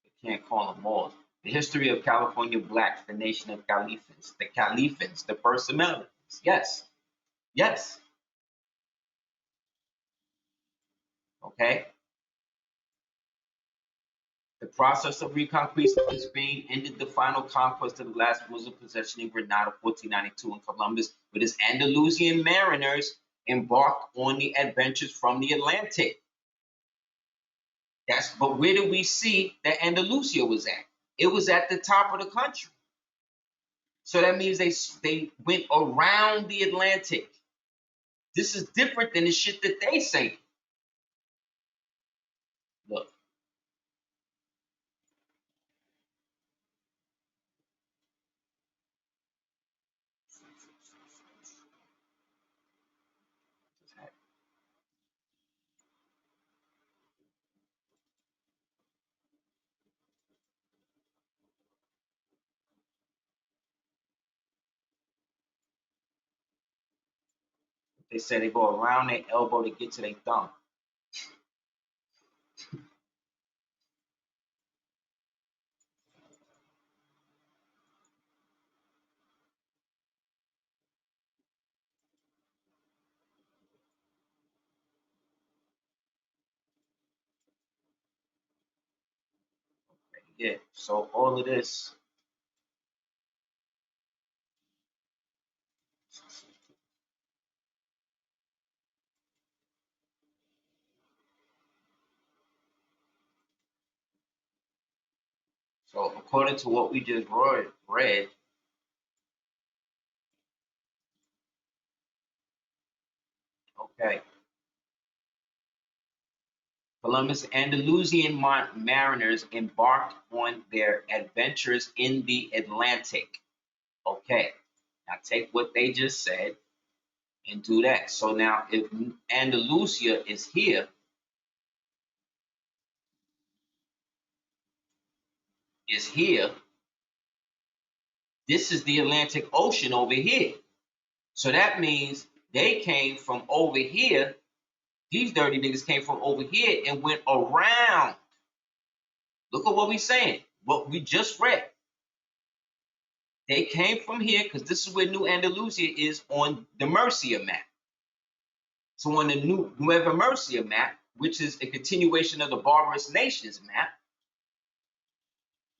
I can't call them all. The history of California blacks, the nation of Caliphans. The Caliphans, the first Americans. Yes. Yes. Okay. The process of reconquista in Spain ended the final conquest of the last Muslim possession in Granada, 1492, and Columbus with his Andalusian mariners embarked on the adventures from the Atlantic. But where did we see that Andalusia was at? It was at the top of the country. So that means they went around the Atlantic. This is different than the shit that they say. Look. They say they go around their elbow to get to their thumb. Yeah, so all of this. So according to what we just read, okay, Columbus Andalusian mariners embarked on their adventures in the Atlantic. Okay, now take what they just said and do that. So now if Andalusia is here, this is the Atlantic Ocean over here. So that means they came from over here. These dirty niggas came from over here and went around. Look at what we're saying. What we just read. They came from here because this is where New Andalusia is on the Murcia map. So on the new Nueva Murcia map, which is a continuation of the Barbarous Nations map,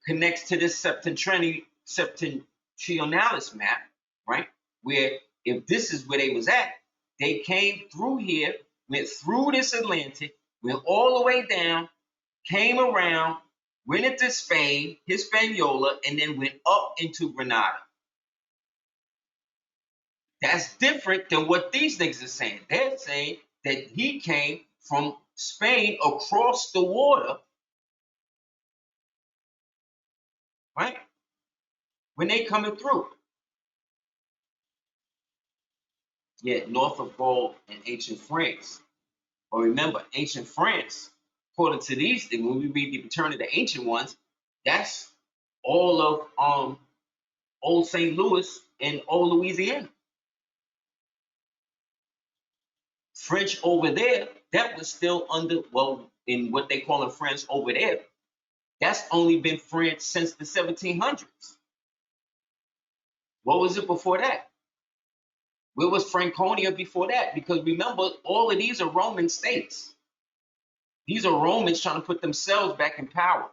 connects to this Septentrionalis map, right? Where if this is where they was at, they came through here went through this Atlantic, went all the way down, came around, went into Spain, Hispaniola, and then went up into Granada. That's different than what these niggas are saying. They're saying that he came from Spain across the water, right? When they coming through. Yet north of Gaul and ancient France. But remember, ancient France, according to these things, when we read the Return of the Ancient Ones, that's all of old St. Louis and old Louisiana. French over there, that was still under, well, in what they call in France over there, that's only been France since the 1700s. What was it before that? Where was Franconia before that? Because remember, all of these are Roman states. These are Romans trying to put themselves back in power.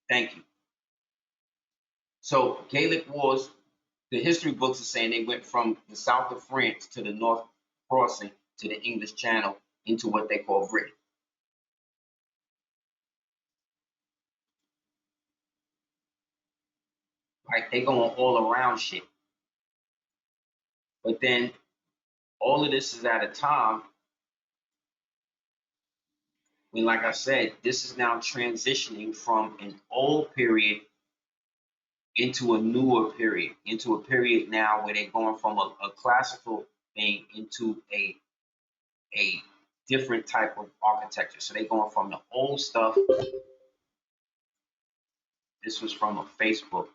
Thank you. So Gaelic wars, the history books are saying they went from the south of France to the north crossing to the English Channel into what they call Britain. Right? They going all around shit. But then all of this is at a time when, like I said, this is now transitioning from an old period into a newer period, into a period now where they're going from a classical thing into a different type of architecture. So they're going from the old stuff. This was from a Facebook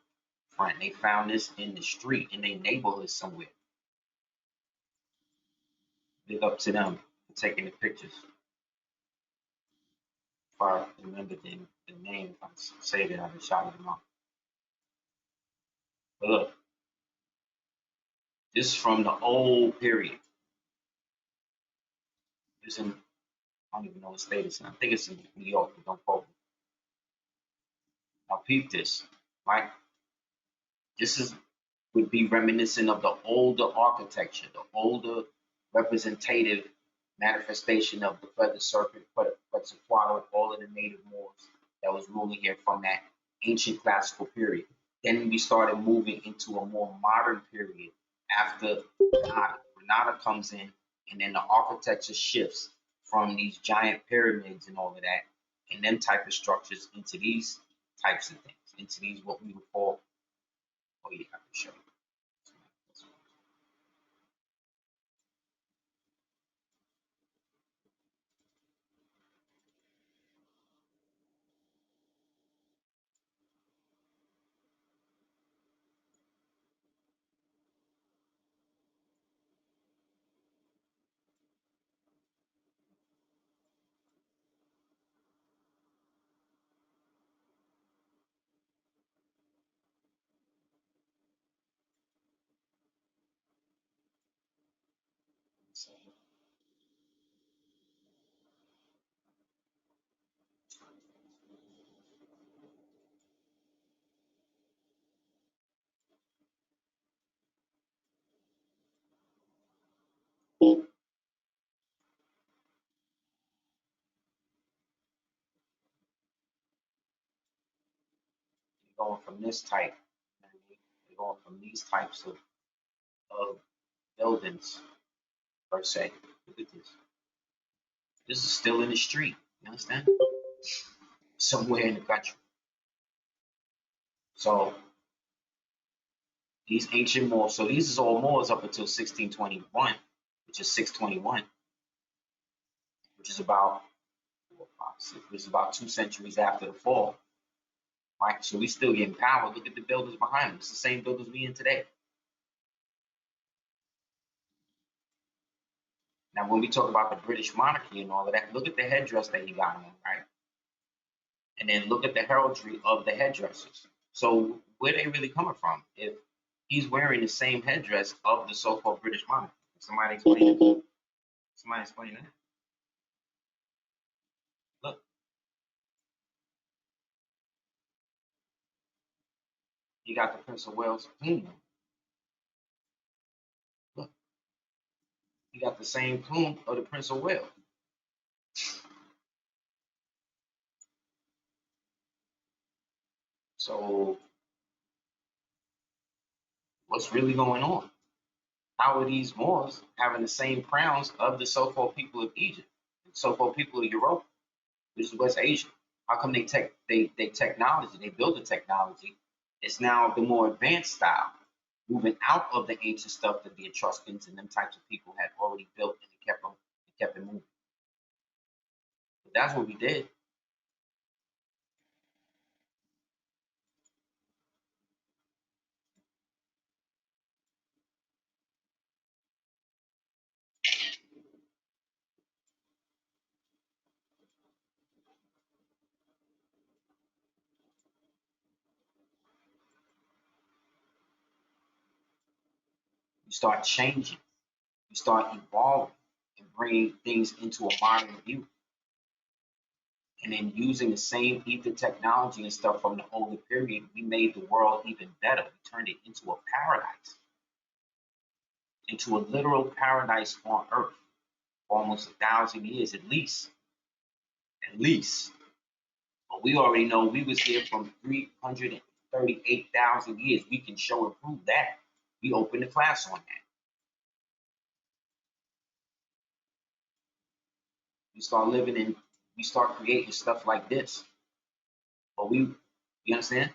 friend. They found this in the street in their neighborhood somewhere. Big up to them for taking the pictures. If I remember the name, if I say that, I'd have shouted them out. But look, this is from the old period. It's in, I don't even know what state it's in. I think it's in New York, but don't quote me. Now peep this, right? This is would be reminiscent of the older architecture, the older representative manifestation of the feathered serpent, Quetzalcoatl, all of the native Moors that was ruling here from that ancient classical period. Then we started moving into a more modern period after Granada. Granada comes in, and then the architecture shifts from these giant pyramids and all of that, and them type of structures into these types of things, into these what we would call, oh yeah, I can show you. Going from this type, they're going from these types of buildings per se. Look at this. This is still in the street. You understand? Somewhere in the country. So these ancient Moors. So these is all Moors up until 1621, which is 621, which is about which is about 2 centuries after the fall. Right? So we still getting power. Look at the buildings behind us. It's the same buildings we in today. Now, when we talk about the British monarchy and all of that, look at the headdress that he got on, right? And then look at the heraldry of the headdresses. So where they really coming from? If he's wearing the same headdress of the so-called British monarchy, somebody explain that. Somebody explain that. Look, you got the Prince of Wales painting. He got the same plume of the Prince of Wales. So what's really going on? How are these Moors having the same crowns of the so-called people of Egypt, the so-called people of Europe, which is West Asia? How come they technology, they build the technology? It's now the more advanced style, moving out of the ancient stuff that the Etruscans and them types of people had already built, and it kept it moving. But that's what we did. We start changing, we start evolving, and bringing things into a modern view, and then using the same ether technology and stuff from the older period. We made the world even better. We turned it into a paradise, into a literal paradise on earth for almost 1,000 years at least. At least. But we already know we was here from 338,000 years. We can show and prove that. We opened the class on that. We start living in, we start creating stuff like this. But you understand?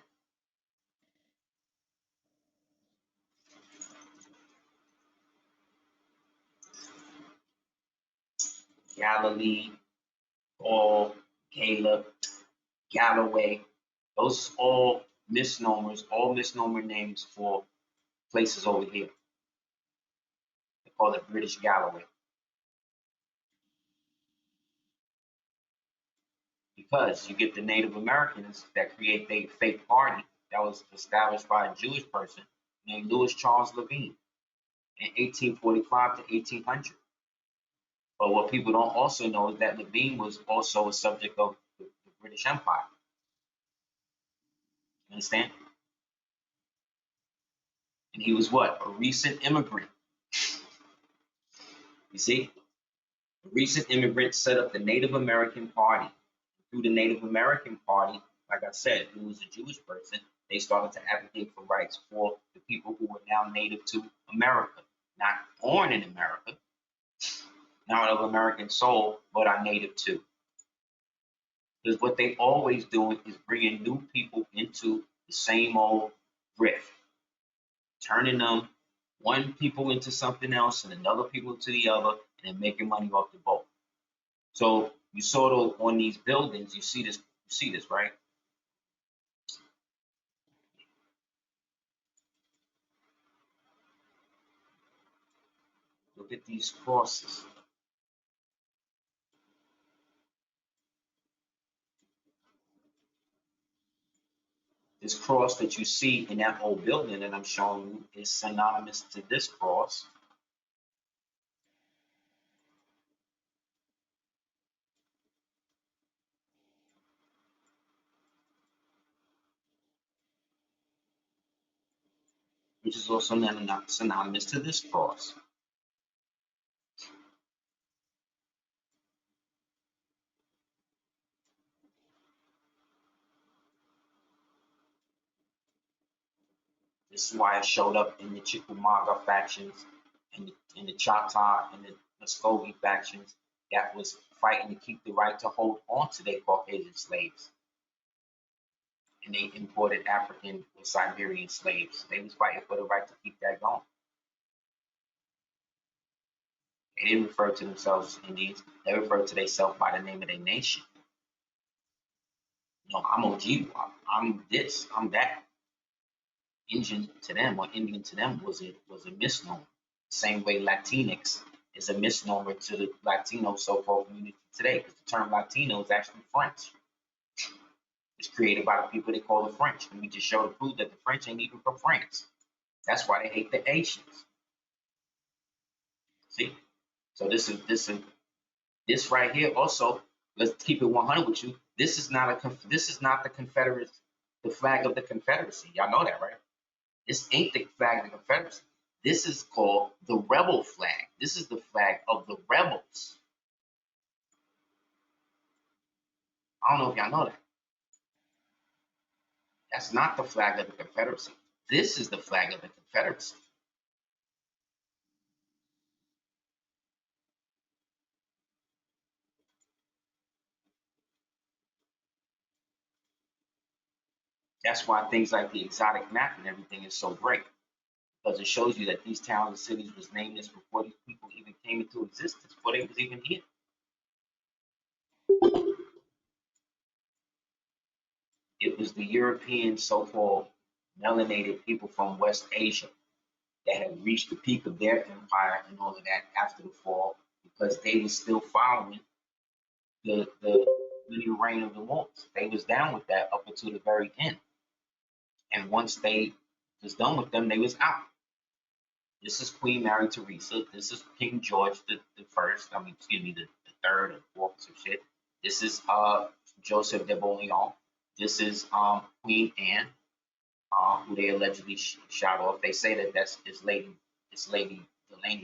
Galilee, Gaul, Caleb, Galloway, those all misnomers, all misnomer names for places over here. They call it British Galloway. Because you get the Native Americans that create their fake party that was established by a Jewish person named Louis Charles Levine in 1845 to 1800. But what people don't also know is that Levine was also a subject of the British Empire. You understand? And he was what? A recent immigrant. You see? A recent immigrant set up the Native American Party. Through the Native American Party, like I said, who was a Jewish person, they started to advocate for rights for the people who were now native to America, not born in America, not of American soul, but are native to. Because what they always doing is bringing new people into the same old riff, turning them one people into something else and another people into the other, and then making money off the boat. So you sort of on these buildings, you see this, right? Look at these crosses. This cross that you see in that whole building that I'm showing you is synonymous to this cross. Which is also synonymous to this cross. This is why it showed up in the Chickamauga factions, and the Choctaw and the Muscogee factions that was fighting to keep the right to hold on to their Caucasian slaves. And they imported African or Siberian slaves. They was fighting for the right to keep that going. They didn't refer to themselves as Indians. They referred to themselves by the name of their nation. You know, I'm Ojibwa. I'm this. I'm that. Indian to them or Indian to them was a misnomer. Same way Latinx is a misnomer to the Latino so-called community today, because the term Latino is actually French. It's created by the people they call the French, and we just showed and proved that the French ain't even from France. That's why they hate the Asians. See, so this right here also. Let's keep it 100 with you. This is not the Confederates, the flag of the Confederacy. Y'all know that, right? This ain't the flag of the Confederacy. This is called the rebel flag. This is the flag of the rebels. I don't know if y'all know that. That's not the flag of the Confederacy. This is the flag of the Confederacy. That's why things like the exotic map and everything is so great, because it shows you that these towns and cities was named this before these people even came into existence, before they was even here. It was the European so-called melanated people from West Asia that had reached the peak of their empire and all of that after the fall, because they were still following the lineal reign of the Moors. They was down with that up until the very end. And once they was done with them, they was out. This is Queen Mary Teresa. This is King George the First. I mean, excuse me, the third or fourth or some shit. This is Joseph de Beaulieu. This is Queen Anne, who they allegedly shot off. They say that that's Lady Delaney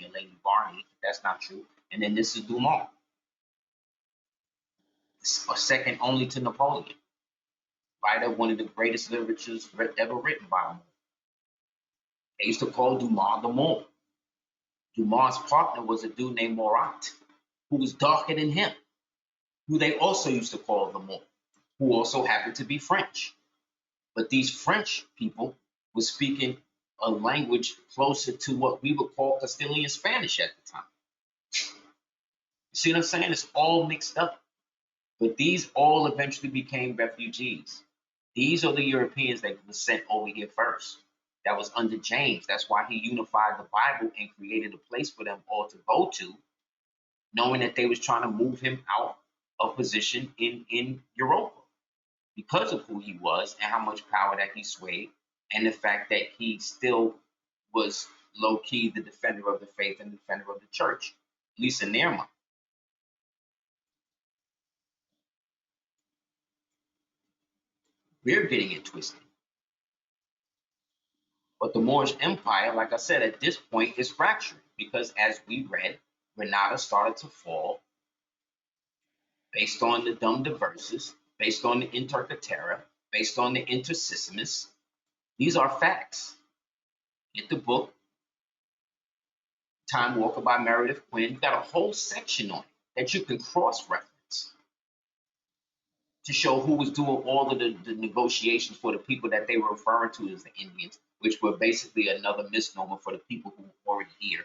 or Lady Barney. That's not true. And then this is Dumont, second only to Napoleon, writer, one of the greatest literatures ever written by him. They used to call Dumas the Moor. Dumas' partner was a dude named Murat, who was darker than him, who they also used to call the Moor, who also happened to be French. But these French people were speaking a language closer to what we would call Castilian Spanish at the time. You see what I'm saying? It's all mixed up. But these all eventually became refugees. These are the Europeans that were sent over here first. That was under James. That's why he unified the Bible and created a place for them all to go to, knowing that they was trying to move him out of position in Europa because of who he was and how much power that he swayed, and the fact that he still was low-key the defender of the faith and defender of the church, at least in their mind. We're getting it twisted. But the Moorish Empire, like I said, at this point is fractured because, as we read, Granada started to fall based on the dumb diverses, based on the intercatera, based on the intersissimus. These are facts. Get the book, Time Walker by Meredith Quinn. You got a whole section on it that you can cross-reference to show who was doing all of the negotiations for the people that they were referring to as the Indians, which were basically another misnomer for the people who were already here.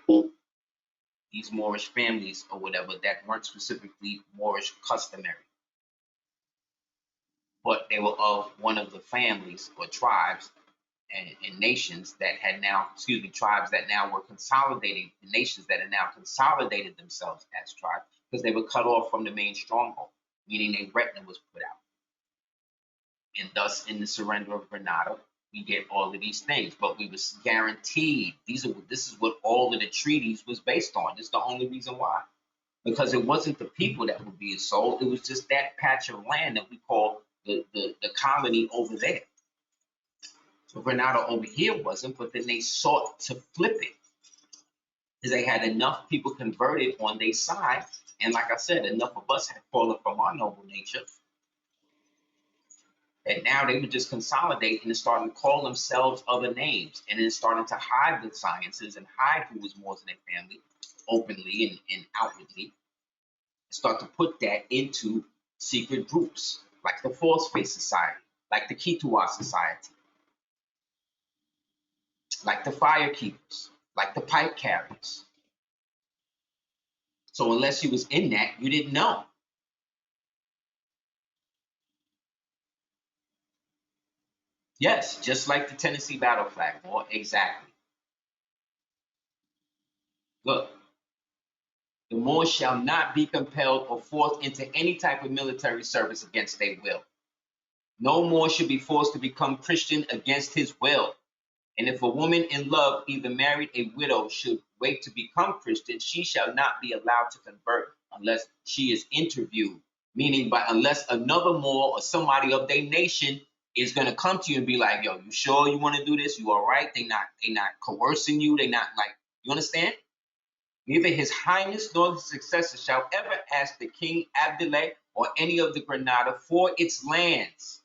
These Moorish families or whatever that weren't specifically Moorish customary, but they were of one of the families or tribes and nations that had now, tribes that now were consolidating, the nations that had now consolidated themselves as tribes because they were cut off from the main stronghold, meaning a retina was put out. And thus, in the surrender of Granada, we get all of these things, but we was guaranteed. This is what all of the treaties was based on. This is the only reason why, because it wasn't the people that were being sold. It was just that patch of land that we call the colony over there. So Granada over here wasn't, but then they sought to flip it because they had enough people converted on their side, and like I said, enough of us had fallen from our noble nature. And now they would just consolidate and starting to call themselves other names, and then starting to hide the sciences and hide who was Moors in their family openly and outwardly. Start to put that into secret groups like the False Face Society, like the Kituwa Society, like the Fire Keepers, like the Pipe Carriers. So unless you was in that, you didn't know. Yes, just like the Tennessee battle flag, or exactly. Look, the Moors shall not be compelled or forced into any type of military service against their will. No Moor should be forced to become Christian against his will. And if a woman in love, either married a widow, should wait to become Christian, she shall not be allowed to convert unless she is interviewed, meaning unless another Moor or somebody of their nation is gonna come to you and be like, yo, you sure you want to do this? You all right? They not coercing you. They not like, you understand? Neither his highness nor his successor shall ever ask the king Abdullah or any of the Granada for its lands,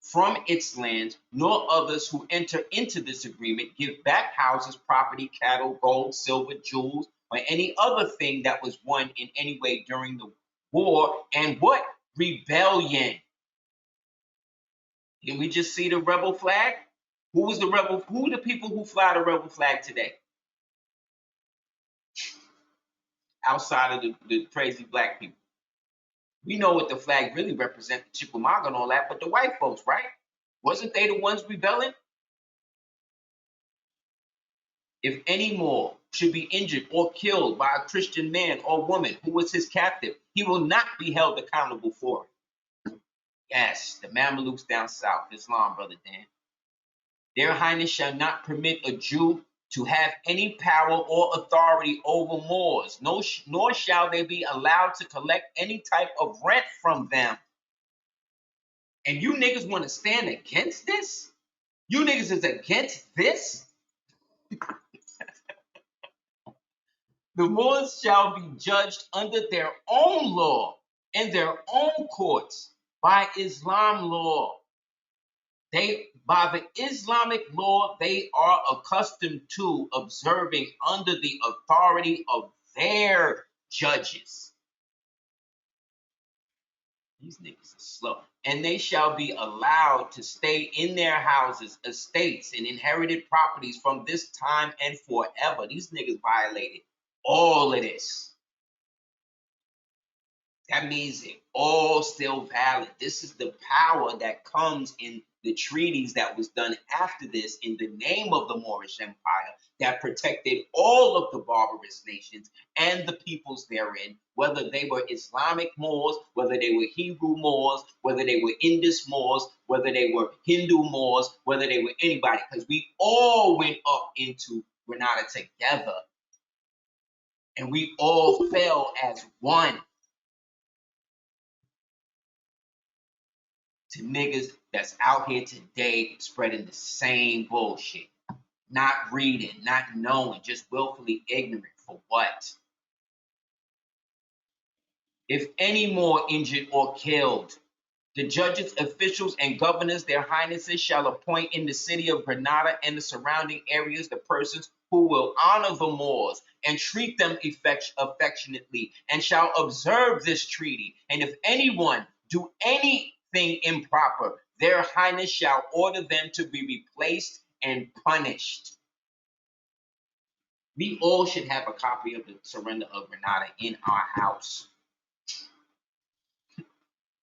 from its lands, nor others who enter into this agreement give back houses, property, cattle, gold, silver, jewels, or any other thing that was won in any way during the war and what? Rebellion. Did we just see the rebel flag? Who was the rebel? Who are the people who fly the rebel flag today? Outside of the crazy black people. We know what the flag really represents, the Chickamauga and all that, but the white folks, right? Wasn't they the ones rebelling? If any more should be injured or killed by a Christian man or woman who was his captive, he will not be held accountable for it. Yes, the Mamelukes down south, Islam, Brother Dan. Their Highness shall not permit a Jew to have any power or authority over Moors, nor shall they be allowed to collect any type of rent from them. And you niggas want to stand against this? You niggas is against this? The Moors shall be judged under their own law and their own courts by Islam law. By the Islamic law, they are accustomed to observing under the authority of their judges. These niggas are slow. And they shall be allowed to stay in their houses, estates, and inherited properties from this time and forever. These niggas violated all of this. That means it all still valid. This is the power that comes in the treaties that was done after this in the name of the Moorish Empire that protected all of the barbarous nations and the peoples therein, whether they were Islamic Moors, whether they were Hebrew Moors, whether they were Indus Moors, whether they were Hindu Moors, whether they were anybody, because we all went up into Granada together and we all fell as one. To niggas that's out here today spreading the same bullshit. Not reading, not knowing, just willfully ignorant for what? If any more injured or killed, the judges, officials, and governors, their highnesses, shall appoint in the city of Granada and the surrounding areas the persons who will honor the Moors and treat them affectionately, and shall observe this treaty. And if anyone do anything improper, their highness shall order them to be replaced and punished. We all should have a copy of the surrender of Granada in our house.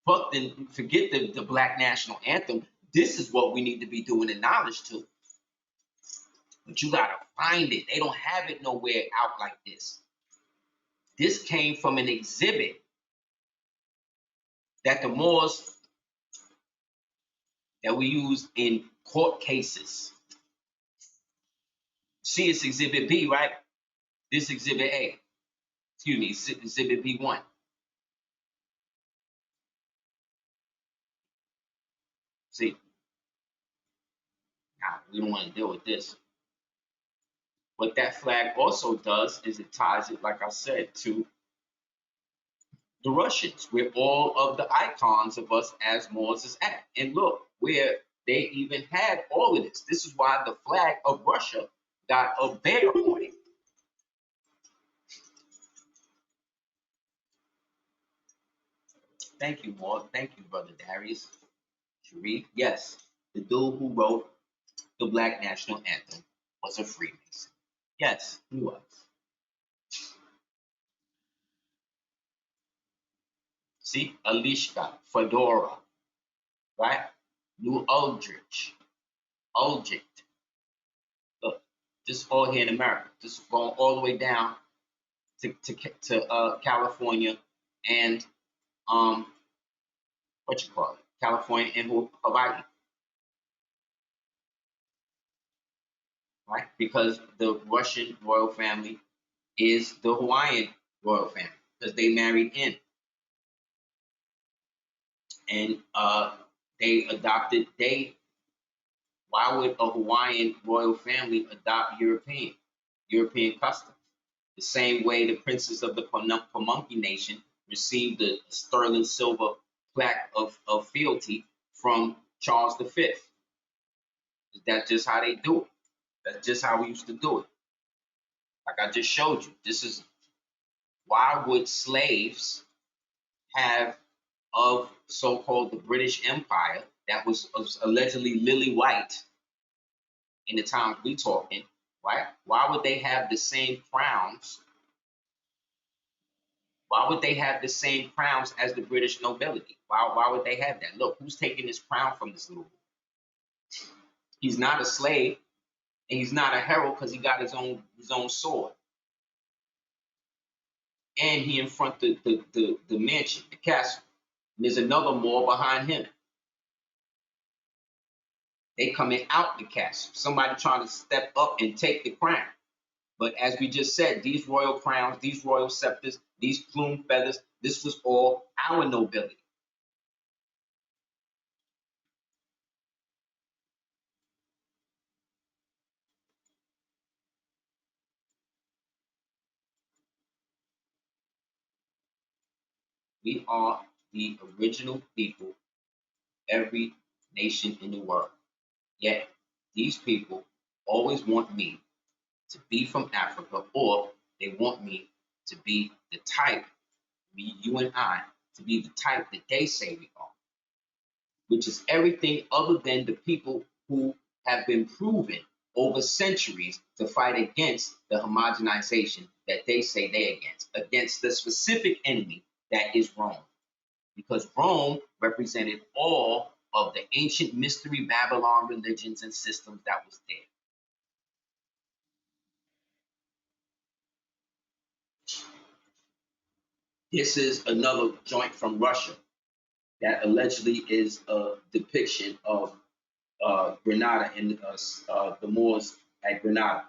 Forget the Black National Anthem. This is what we need to be doing in knowledge to. But you gotta find it. They don't have it nowhere out like this. This came from an exhibit that the Moors that we use in court cases. See, it's Exhibit B, right? This Exhibit A. Excuse me, Exhibit B1. See, now we don't want to deal with this. What that flag also does is it ties it, like I said, to the Russians, where all of the icons of us as Moors is at. And look, where they even had all of this. This is why the flag of Russia got a bear on it. Thank you, Moore. Thank you, Brother Darius. Sharif, yes, the dude who wrote the Black National Anthem was a Freemason. Yes, he was. See, Alishka, Fedora, right? New Aldrich, Aldrich. Look, this all here in America. This is going all the way down to California and what you call it? California and Hawaii. Right? Because the Russian royal family is the Hawaiian royal family because they married in. And They adopted, why would a Hawaiian royal family adopt European customs? The same way the princes of the Pamunkey Nation received the sterling silver plaque of fealty from Charles V. That's just how they do it. That's just how we used to do it. Like I just showed you, this is why would slaves have of so-called the British Empire that was allegedly lily white in the times we talking, right? Why would they have the same crowns? Why would they have the same crowns as the British nobility? Why would they have that? Look, who's taking this crown from this little boy? He's not a slave, and he's not a herald because he got his own sword. And he in front the mansion, the castle. And there's another Moor behind him. They coming out the castle. Somebody trying to step up and take the crown. But as we just said, these royal crowns, these royal scepters, these plume feathers, this was all our nobility. We are the original people, every nation in the world. Yet these people always want me to be from Africa, or they want me to be the type, me, you and I, to be the type that they say we are, which is everything other than the people who have been proven over centuries to fight against the homogenization that they say they against the specific enemy that is Rome. Because Rome represented all of the ancient mystery Babylon religions and systems that was there. This is another joint from Russia that allegedly is a depiction of Granada and the Moors at Granada.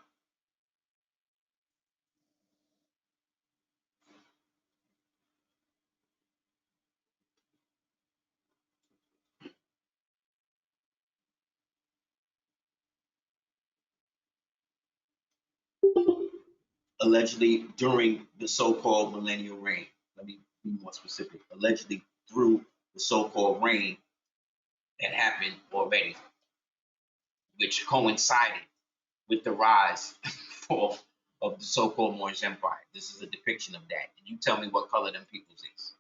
Allegedly during the so-called millennial reign. Let me be more specific. Allegedly through the so-called reign that happened already, which coincided with the rise of the so-called Moorish Empire. This is a depiction of that. And you tell me what color them peoples is.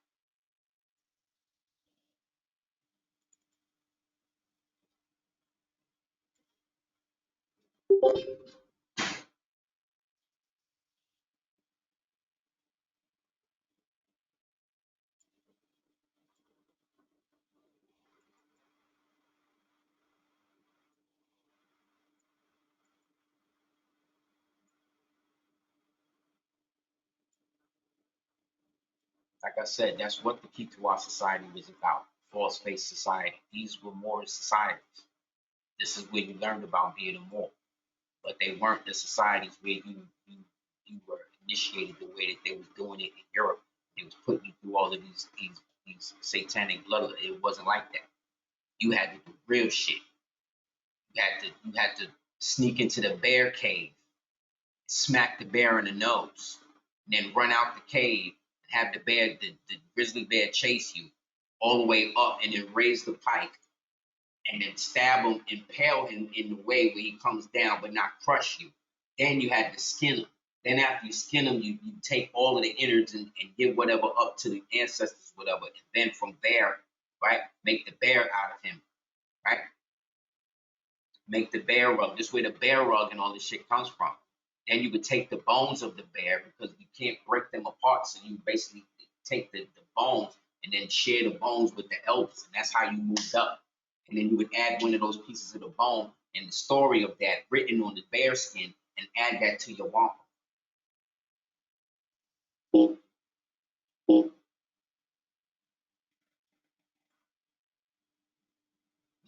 Like I said, that's what the pt3 society was about. False face society. These were Moorish societies. This is where you learned about being a Moor. But they weren't the societies where you were initiated the way that they was doing it in Europe. They was putting you through all of these satanic blood. It wasn't like that. You had to do real shit. You had to sneak into the bear cave, smack the bear in the nose, and then run out the cave and have the grizzly bear chase you all the way up and then raise the pike and then stab him, impale him in the way where he comes down, but not crush you. Then you had to skin him. Then after you skin him, you take all of the innards and give whatever up to the ancestors, whatever. And then from there, right, make the bear out of him, right? Make the bear rug. This is where the bear rug and all this shit comes from. Then you would take the bones of the bear because you can't break them apart. So you basically take the bones and then share the bones with the elders. And that's how you moved up. And then you would add one of those pieces of the bone and the story of that written on the bear skin and add that to your wampum.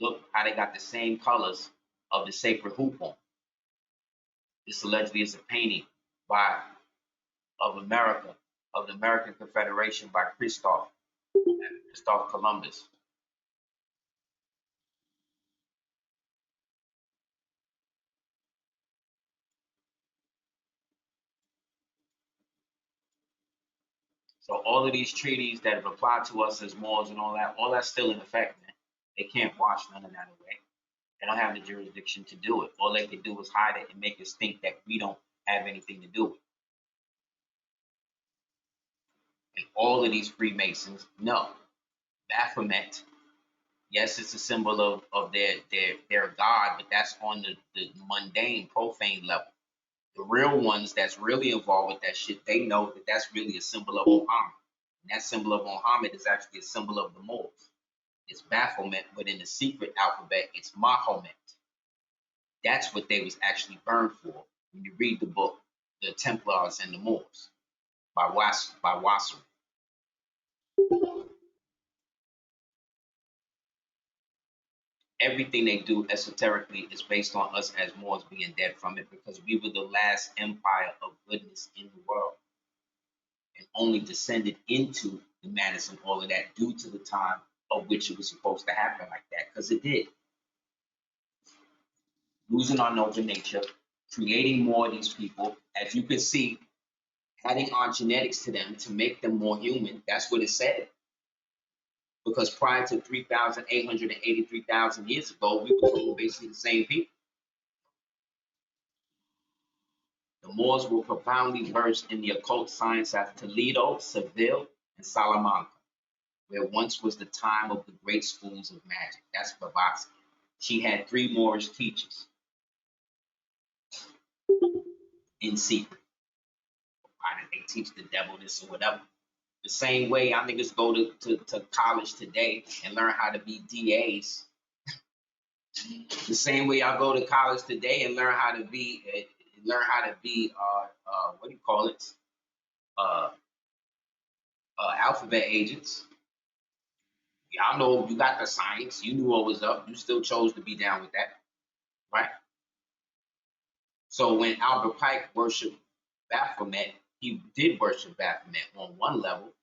Look how they got the same colors of the sacred hoopon. This allegedly is a painting by of America, of the American Confederation by Christoph Columbus. So all of these treaties that have applied to us as Moors and all that's still in effect, man. They can't wash none of that away. They don't have the jurisdiction to do it. All they can do is hide it and make us think that we don't have anything to do with it. And all of these Freemasons, no. Baphomet, yes, it's a symbol of their God, but that's on the mundane, profane level. The real ones that's really involved with that shit, they know that that's really a symbol of Muhammad. And that symbol of Muhammad is actually a symbol of the Moors. It's Baphomet, but in the secret alphabet, it's Mahomet. That's what they was actually burned for when you read the book, The Templars and the Moors, by Wasser. Everything they do esoterically is based on us as Moors being dead from it, because we were the last empire of goodness in the world and only descended into the madness and all of that due to the time of which it was supposed to happen like that, because it did. Losing our noble nature, creating more of these people, as you can see, adding our genetics to them to make them more human. That's what it said. Because prior to 3,883,000 years ago, we were basically the same people. The Moors were profoundly versed in the occult science at Toledo, Seville, and Salamanca, where once was the time of the great schools of magic. That's Blavatsky. She had 3 Moorish teachers in secret. Why did they teach the devil this or whatever? The same way y'all niggas go to college today and learn how to be DAs. The same way y'all go to college today and learn how to be what do you call it? Alphabet agents. Y'all know you got the science. You knew what was up. You still chose to be down with that, right? So when Albert Pike worshipped Baphomet, he did worship Baphomet on one level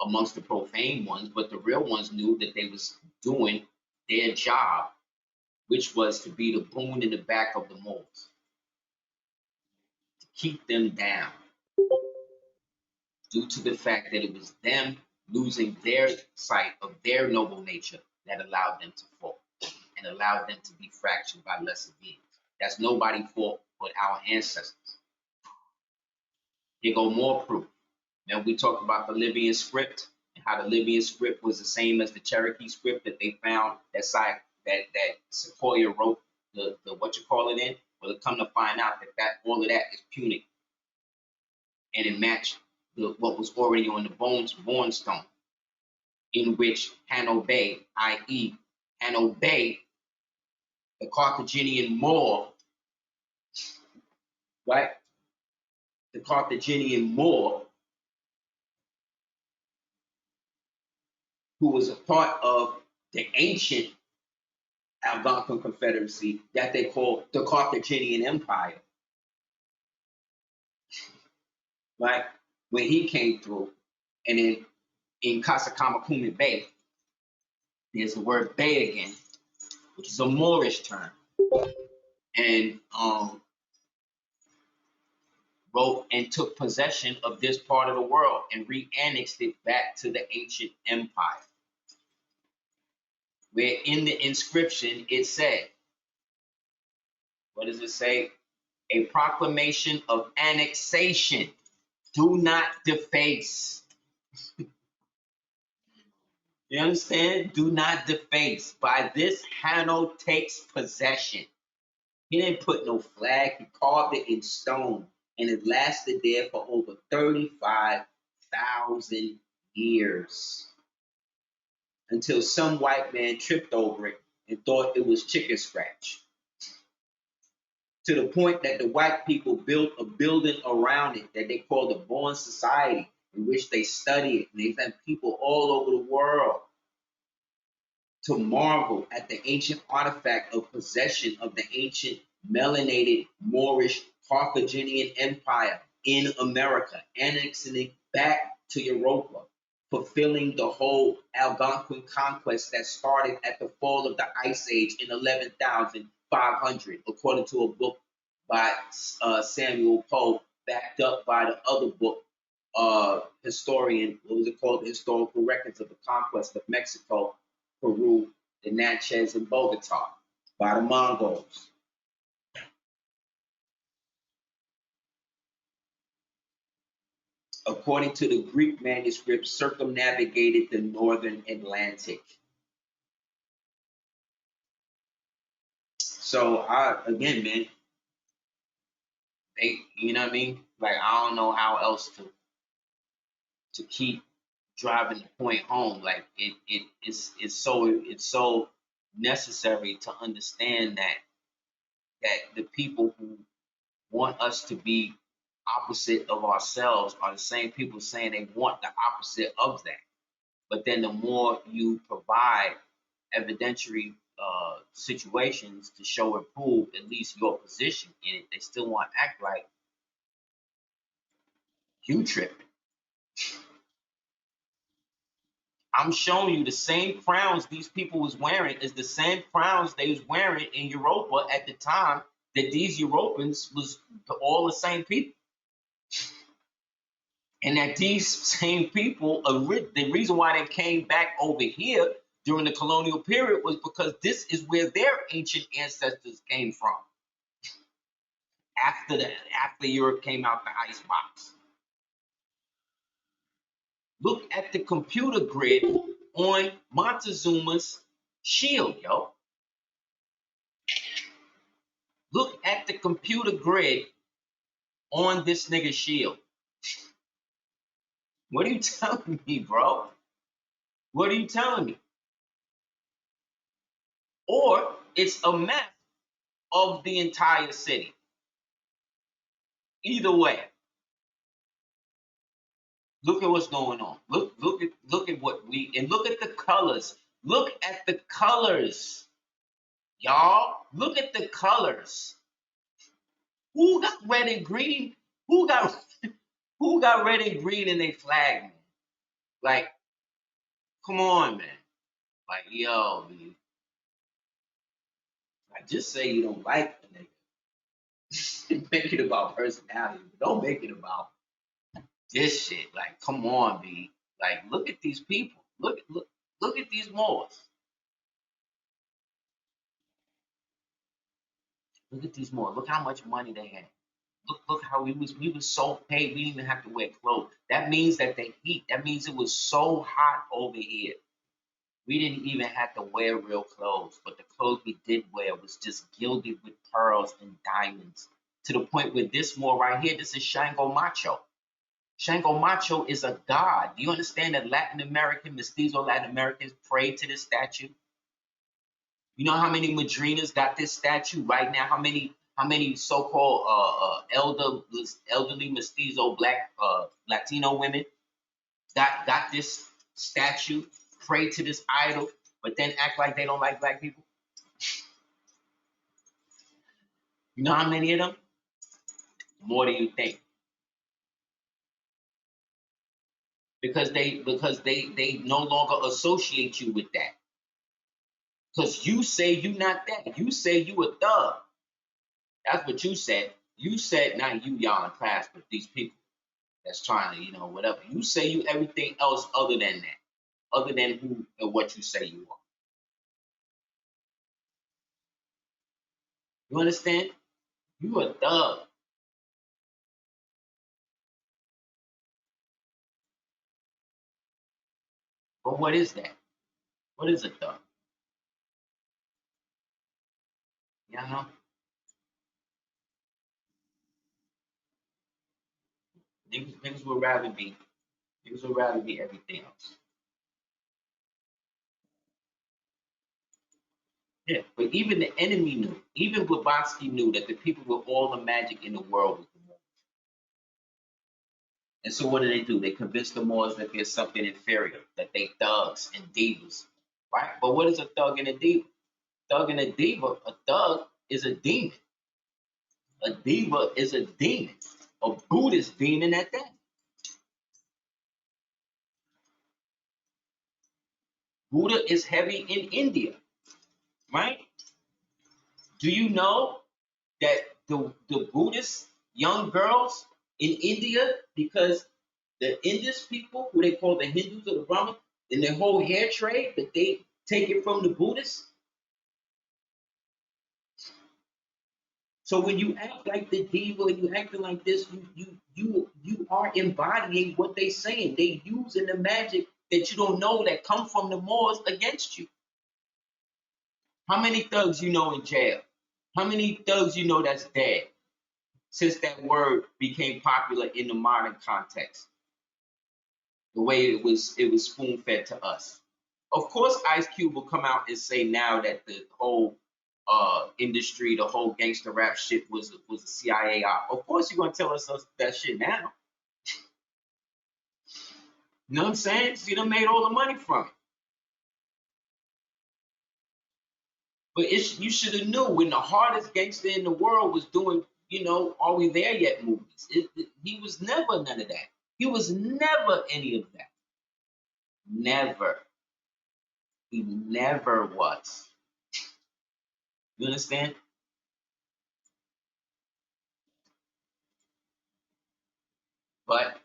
amongst the profane ones, but the real ones knew that they was doing their job, which was to be the boon in the back of the Moors, to keep them down, due to the fact that it was them losing their sight of their noble nature that allowed them to fall and allowed them to be fractured by lesser beings. That's nobody's fault but our ancestors. Here go more proof. Now we talked about the Libyan script and how the Libyan script was the same as the Cherokee script that they found that Sequoia wrote the what you call it in. Well, it come to find out that all of that is punic, and it matched what was already on the born stone, in which Hanno Bey, i.e. Hanno Bey, the Carthaginian Moor, right? The Carthaginian Moor, who was a part of the ancient Algonquin Confederacy that they called the Carthaginian Empire, right? When he came through, and in Casacamacumet Bay, there's the word Bay again, which is a Moorish term, and wrote and took possession of this part of the world and re-annexed it back to the ancient empire, where in the inscription it said, what does it say? A proclamation of annexation. Do not deface. You understand? Do not deface. By this, Hanno takes possession. He didn't put no flag. He carved it in stone. And it lasted there for over 35,000 years. Until some white man tripped over it and thought it was chicken scratch. To the point that the white people built a building around it that they called the Born Society, in which they study it. And they sent people all over the world to marvel at the ancient artifact of possession of the ancient melanated Moorish Carthaginian Empire in America, annexing it back to Europa, fulfilling the whole Algonquin conquest that started at the fall of the Ice Age in 11,500, according to a book by Samuel Poe, backed up by the other book historian, what was it called? The historical records of the conquest of Mexico, Peru, the Natchez, and Bogota by the Mongols. According to the Greek manuscript, circumnavigated the northern Atlantic. So again, man, you know what I mean? Like, I don't know how else to keep driving the point home. Like, it's so necessary to understand that the people who want us to be opposite of ourselves are the same people saying they want the opposite of that. But then the more you provide evidentiary situations to show and prove at least your position in it, they still want to act like you tripping. I'm showing you the same crowns these people was wearing is the same crowns they was wearing in Europa at the time that these Europeans was all the same people. And that these same people, the reason why they came back over here during the colonial period was because this is where their ancient ancestors came from. After Europe came out the icebox. Look at the computer grid on Montezuma's shield, yo. Look at the computer grid on this nigga's shield. What are you telling me, bro? What are you telling me? Or it's a map of the entire city. Either way, look at what's going on. Look at what look at the colors. Look at the colors, y'all. Look at the colors. Who got red and green? Who got red and green in their flag, man? Like, come on, man. Like, yo, man. Like, just say you don't like the nigga. Make it about personality, but don't make it about this shit. Like, come on, B. Like, look at these people. Look at these Moors. Look at these Moors. Look how much money they had. Look how we was so paid. We didn't even have to wear clothes. That means that the heat. That means it was so hot over here. We didn't even have to wear real clothes, but the clothes we did wear was just gilded with pearls and diamonds. To the point where this Moor right here, this is Shango Macho. Shango Macho is a god. Do you understand that Latin American, mestizo Latin Americans pray to this statue? You know how many madrinas got this statue right now? How many so-called elderly mestizo black Latino women got this statue, pray to this idol, but then act like they don't like black people? You know how many of them? More than you think. Because they no longer associate you with that. Because you say you not that. You say you a thug. That's what you said. You said not y'all in class, but these people that's trying to, whatever. You say you everything else other than that. Other than who and what you say you are. You understand? You a thug. But what is that? What is a thug? You know? Niggas would rather be everything else. Yeah, but even the enemy knew, even Blavatsky knew that the people with all the magic in the world was the Moors. And so what do? They convince the Moors that there's something inferior, that they thugs and divas, right? But what is a thug and a diva? Thug and a diva, a thug is a demon. A diva is a demon, a Buddhist demon at that. Buddha is heavy in India, right? Do you know that the Buddhist young girls in India, because the Indus people, who they call the Hindus or the Brahmins, and their whole hair trade that they take it from the Buddhists. So when you act like the diva, you acting like this, you are embodying what they saying. They using the magic that you don't know that come from the Moors against you. How many thugs you know in jail? How many thugs you know that's dead since that word became popular in the modern context? The way it was spoon fed to us. Of course, Ice Cube will come out and say now that the whole industry, the whole gangster rap shit was a CIA op. Of course, you're gonna tell us that shit now. You know what I'm saying? So you done made all the money from it. But you should have knew when the hardest gangster in the world was doing, Are We There Yet movies. He was never none of that. He was never any of that. Never. He never was. You understand? But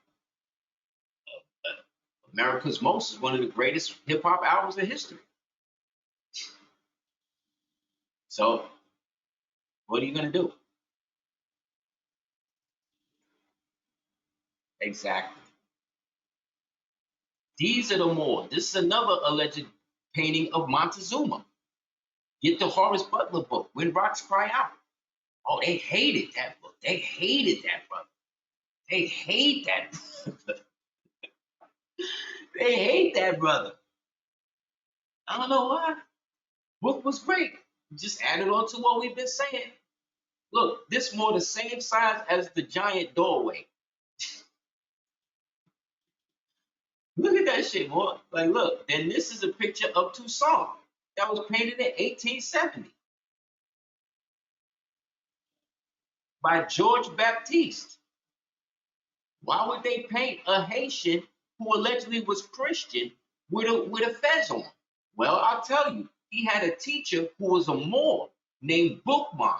America's Most is one of the greatest hip hop albums in history. So, what are you gonna do? Exactly. These are the more. This is another alleged painting of Montezuma. Get the Horace Butler book, When Rocks Cry Out. Oh, they hated that book. They hated that brother. They hate that brother. They hate that brother. I don't know why. Book was great. Just added on to what we've been saying. Look, this more the same size as the giant doorway. Look at that shit, boy. Like, look, then this is a picture of Toussaint that was painted in 1870 by George Baptiste. Why would they paint a Haitian who allegedly was Christian with a fez on? Well, I'll tell you, he had a teacher who was a Moor named Bookman,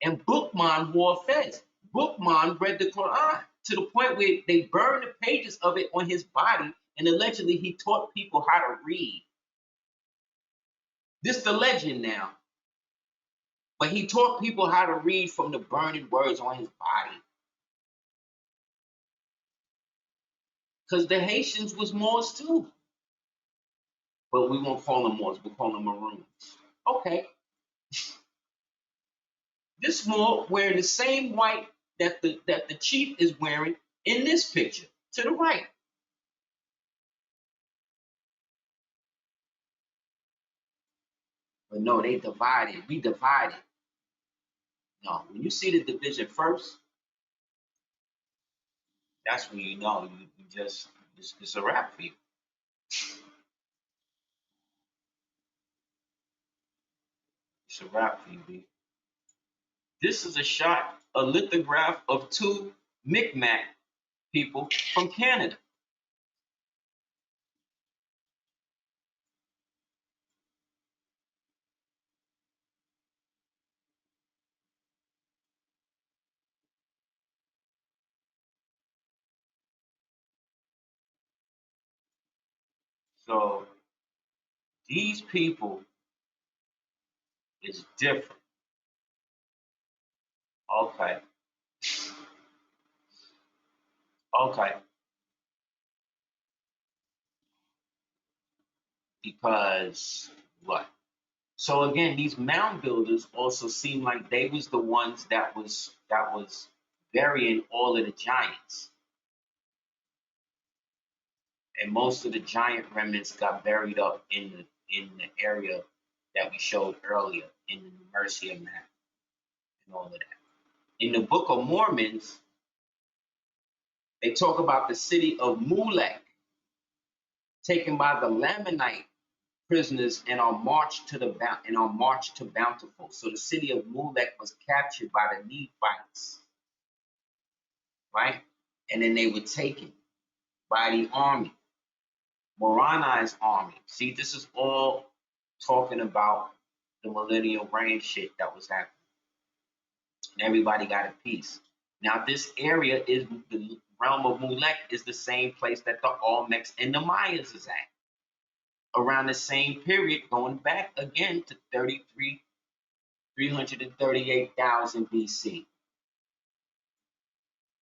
and Bookman wore a fez. Bookman read the Quran to the point where they burned the pages of it on his body, and allegedly he taught people how to read. This is the legend now. But he taught people how to read from the burning words on his body. Because the Haitians was Moors too. But we won't call them Moors, we'll call them Maroons. Okay. This Moor wearing the same white that the chief is wearing in this picture, to the right. But no, they divided. We divided. No, when you see the division first, that's when you know you just it's a wrap for you. It's a wrap for you, B. This is a shot, a lithograph of two Micmac people from Canada. So these people is different. Okay. Okay. Because what? So again, these mound builders also seem like they was the ones that was burying all of the giants. And most of the giant remnants got buried up in the area that we showed earlier in the Mercia map and all of that. In the Book of Mormons, they talk about the city of Mulek taken by the Lamanite prisoners in our march to Bountiful. So the city of Mulek was captured by the Nephites, right? And then they were taken by the army, Moroni's army. See, this is all talking about the millennial reign shit that was happening. And everybody got a piece. Now, this area is realm of Mulek is the same place that the Olmecs and the Mayas is at. Around the same period, going back again to 338,000 BC.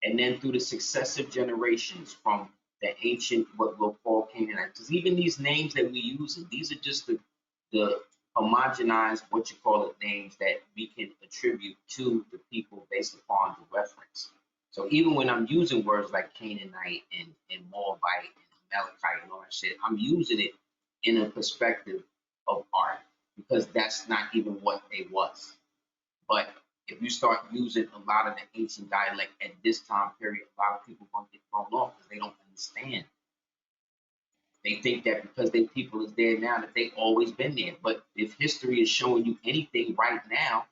And then through the successive generations from the ancient, what we'll call Canaanites. Because even these names that we use, these are just the homogenized, what you call it, names that we can attribute to the people based upon the reference. So even when I'm using words like Canaanite and Moabite and Amalekite and all that shit, I'm using it in a perspective of art because that's not even what they was. But if you start using a lot of the ancient dialect at this time period, a lot of people are going to get thrown off because they don't understand. They think that because their people is there now that they always been there. But if history is showing you anything right now,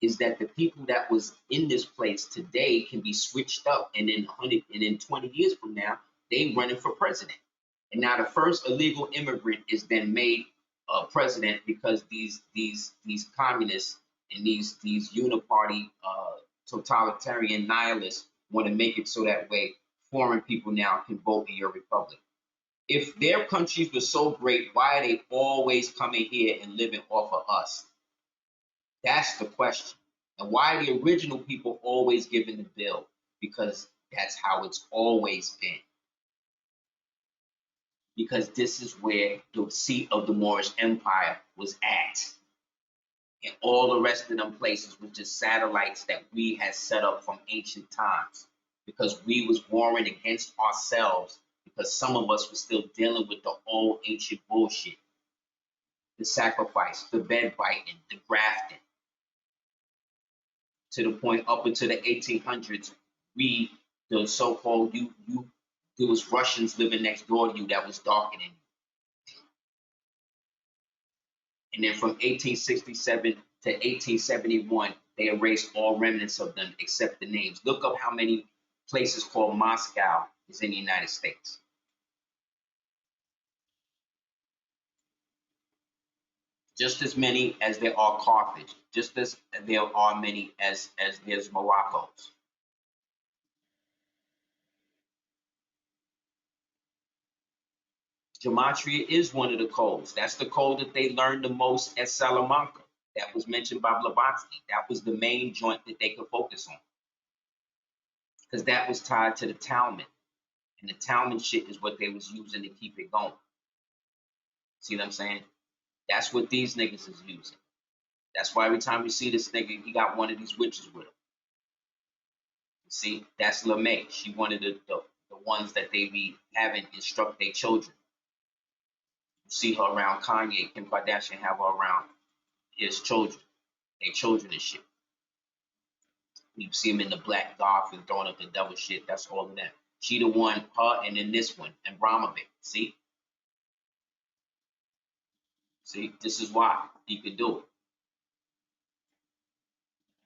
is that the people that was in this place today can be switched up, and in 100 and in 20 years from now, they running for president. And now the first illegal immigrant is then made president because these communists and these uniparty totalitarian nihilists want to make it so that way foreign people now can vote in your republic. If their countries were so great, why are they always coming here and living off of us? That's the question. And why the original people always giving the bill? Because that's how it's always been. Because this is where the seat of the Moorish Empire was at. And all the rest of them places were just satellites that we had set up from ancient times. Because we was warring against ourselves. Because some of us were still dealing with the old ancient bullshit. The sacrifice, the bed biting, the grafting. To the point up into the 1800s, we, the so-called there was Russians living next door to you that was darker than you. And then from 1867 to 1871, they erased all remnants of them except the names. Look up how many places called Moscow is in the United States. Just as many as there are Carthage, just as there are many as there's Morocco's. Gematria is one of the codes. That's the code that they learned the most at Salamanca. That was mentioned by Blavatsky. That was the main joint that they could focus on. Because that was tied to the Talmud. And the Talmud shit is what they was using to keep it going. See what I'm saying? That's what these niggas is using. That's why every time we see this nigga, he got one of these witches with him. See, that's LeMay. She wanted the ones that they be having instruct their children. You see her around Kanye, Kim Kardashian have her around his children, their children and shit. You see him in the black goth and throwing up the devil shit. That's all of that. She the one, her, and then this one, and Brahmovich. See? See, this is why he could do it.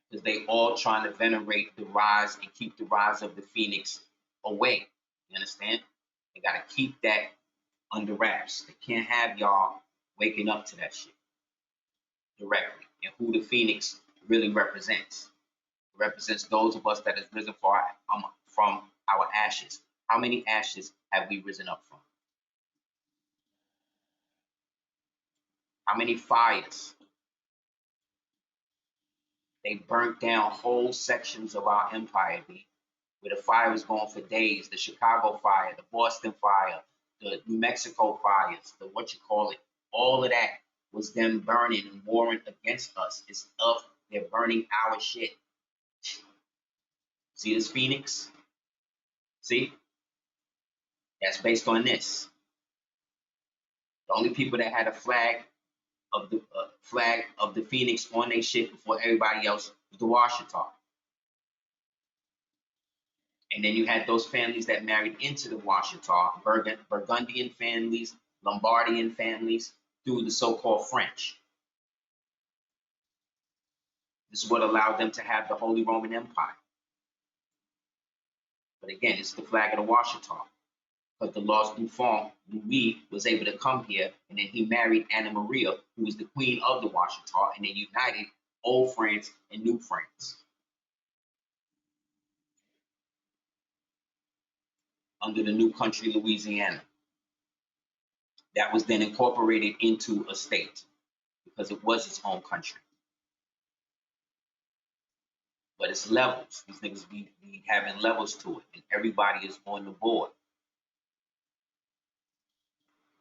Because they all trying to venerate the rise and keep the rise of the phoenix away. You understand? They got to keep that under wraps. They can't have y'all waking up to that shit directly. And who the phoenix really represents. It represents those of us that has risen from our ashes. How many ashes have we risen up from? How many fires? They burnt down whole sections of our empire, where the fire was going for days. The Chicago fire, the Boston fire, the New Mexico fires, the what you call it, all of that was them burning and warring against us. It's up, they're burning our shit. See this phoenix? See? That's based on this. The only people that had a flag of the phoenix on their shit before everybody else was the Washita. And then you had those families that married into the Washita, Burgundian families, Lombardian families, through the so-called French. This is what allowed them to have the Holy Roman Empire. But again, it's the flag of the Washita. Because the Lost Dauphin, Louis, was able to come here, and then he married Anna Maria, who was the queen of the Washita, and they united Old France and New France. under the new country, Louisiana. That was then incorporated into a state because it was its own country. But it's levels. These niggas be having levels to it, and everybody is on the board.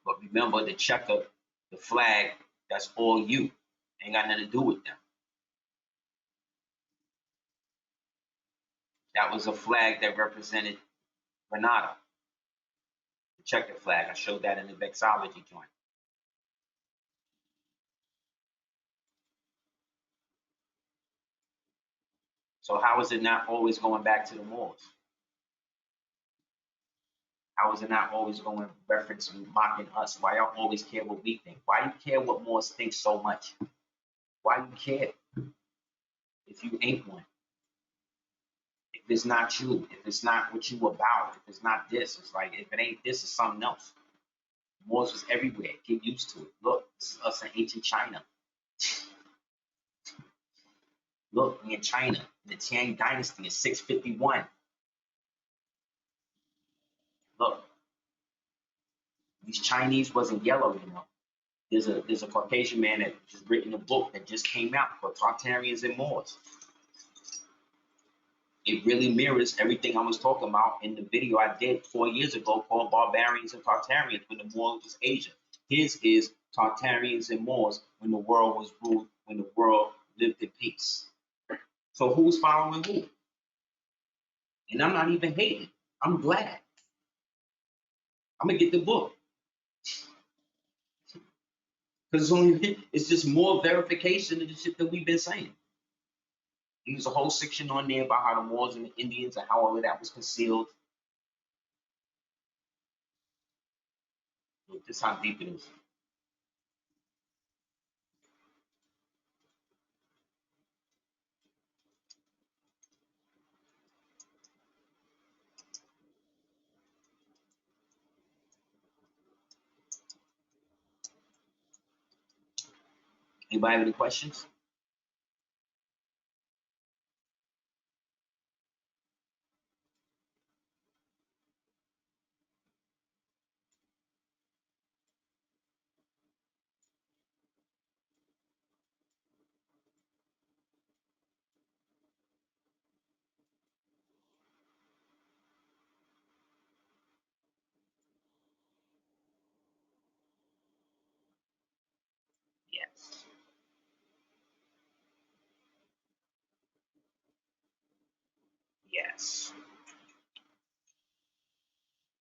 But remember, the checker, the flag, that's all you. Ain't got nothing to do with them. That was a flag that represented Granada. The checkered flag. I showed that in the vexillology joint. So how is it not always going back to the Moors? How is it not always going referencing mocking us? Why y'all always care what we think? Why you care what Moors think so much? Why you care if you ain't one? If it's not you, if it's not what you about, if it's not this, it's like if it ain't this, it's something else. Moors was everywhere. Get used to it. Look, this is us in ancient China. Look, we in China, in the Tang Dynasty in 651. Look, these Chinese wasn't yellow, you know. There's a Caucasian man that just written a book that just came out called Tartarians and Moors. It really mirrors everything I was talking about in the video I did 4 years ago called Barbarians and Tartarians when the Moors was Asia. His is Tartarians and Moors when the world was ruled, when the world lived in peace. So who's following who? And I'm not even hating. I'm glad. I'm gonna get the book. Because it's just more verification of the shit that we've been saying. There's a whole section on there about how the Moors and the Indians and how all of that was concealed. Look, this is how deep it is. Anybody have any questions? Yes. Yes.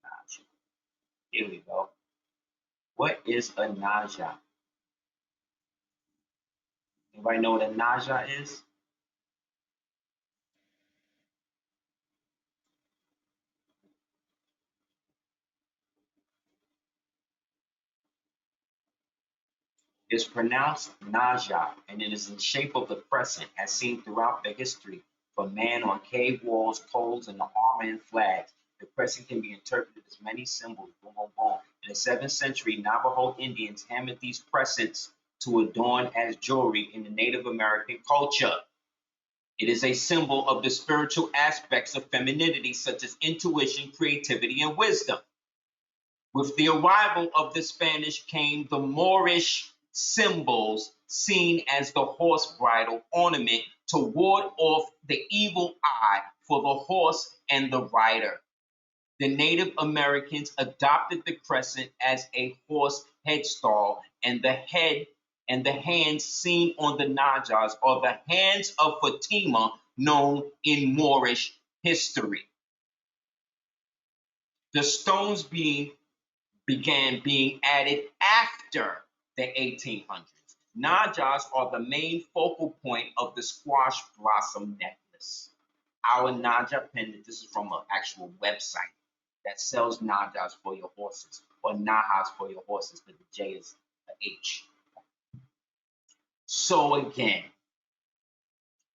Gotcha. Here we go. What is a naja? Anybody know what a naja is? It's pronounced naja, and it is in shape of the crescent, as seen throughout the history for man on cave walls, poles, and the armor and flags. The crescent can be interpreted as many symbols. Boom, boom, boom. In the 7th century, Navajo Indians hammered these crescents to adorn as jewelry in the Native American culture. It is a symbol of the spiritual aspects of femininity, such as intuition, creativity, and wisdom. With the arrival of the Spanish came the Moorish symbols, seen as the horse bridle ornament to ward off the evil eye for the horse and the rider. The Native Americans adopted the crescent as a horse headstall, and the head and the hands seen on the najas are the hands of Fatima, known in Moorish history. The stones began being added after the 1800s. Najas are the main focal point of the squash blossom necklace. Our Naja pendant, this is from an actual website that sells Najas for your horses, or Nahas for your horses, because the J is an H. So again,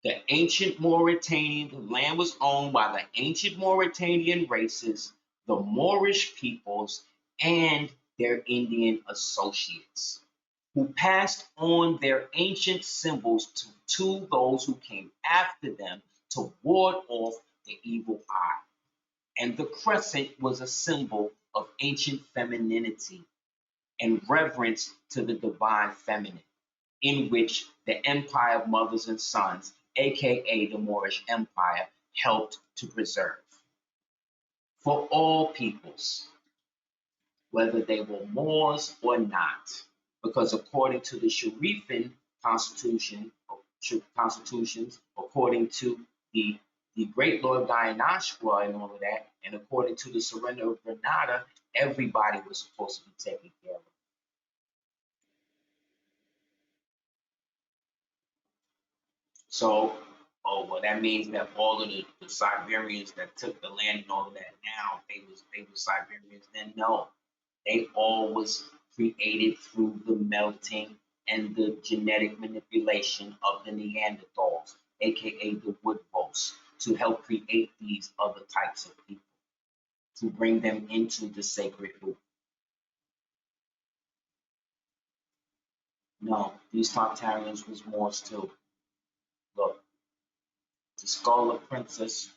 the ancient Mauritanian, the land was owned by the ancient Mauritanian races, the Moorish peoples, and their Indian associates, who passed on their ancient symbols to those who came after them to ward off the evil eye. And the crescent was a symbol of ancient femininity and reverence to the divine feminine, in which the empire of mothers and sons, aka the Moorish Empire, helped to preserve. For all peoples, whether they were Moors or not, because according to the Sharifin constitutions, according to the Great Lord Dionysius and all of that, and according to the surrender of Granada, everybody was supposed to be taken care of. So, oh well, that means that all of the Siberians that took the land and all of that now they were Siberians. Then no, they all was created through the melting and the genetic manipulation of the Neanderthals, aka the wood wolves, to help create these other types of people, to bring them into the sacred group. No, these Tartarians was Moors too. Look, the skull of Princess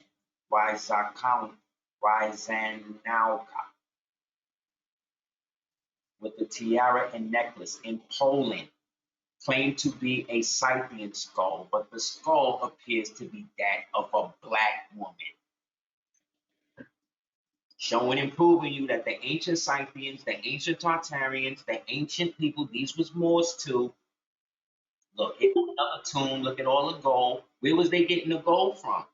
Ryzanauka with the tiara and necklace in Poland claimed to be a Scythian skull, but the skull appears to be that of a black woman. Showing and proving you that the ancient Scythians, the ancient Tartarians, the ancient people, these was Moors too. Look at another tomb, look at all the gold. Where was they getting the gold from?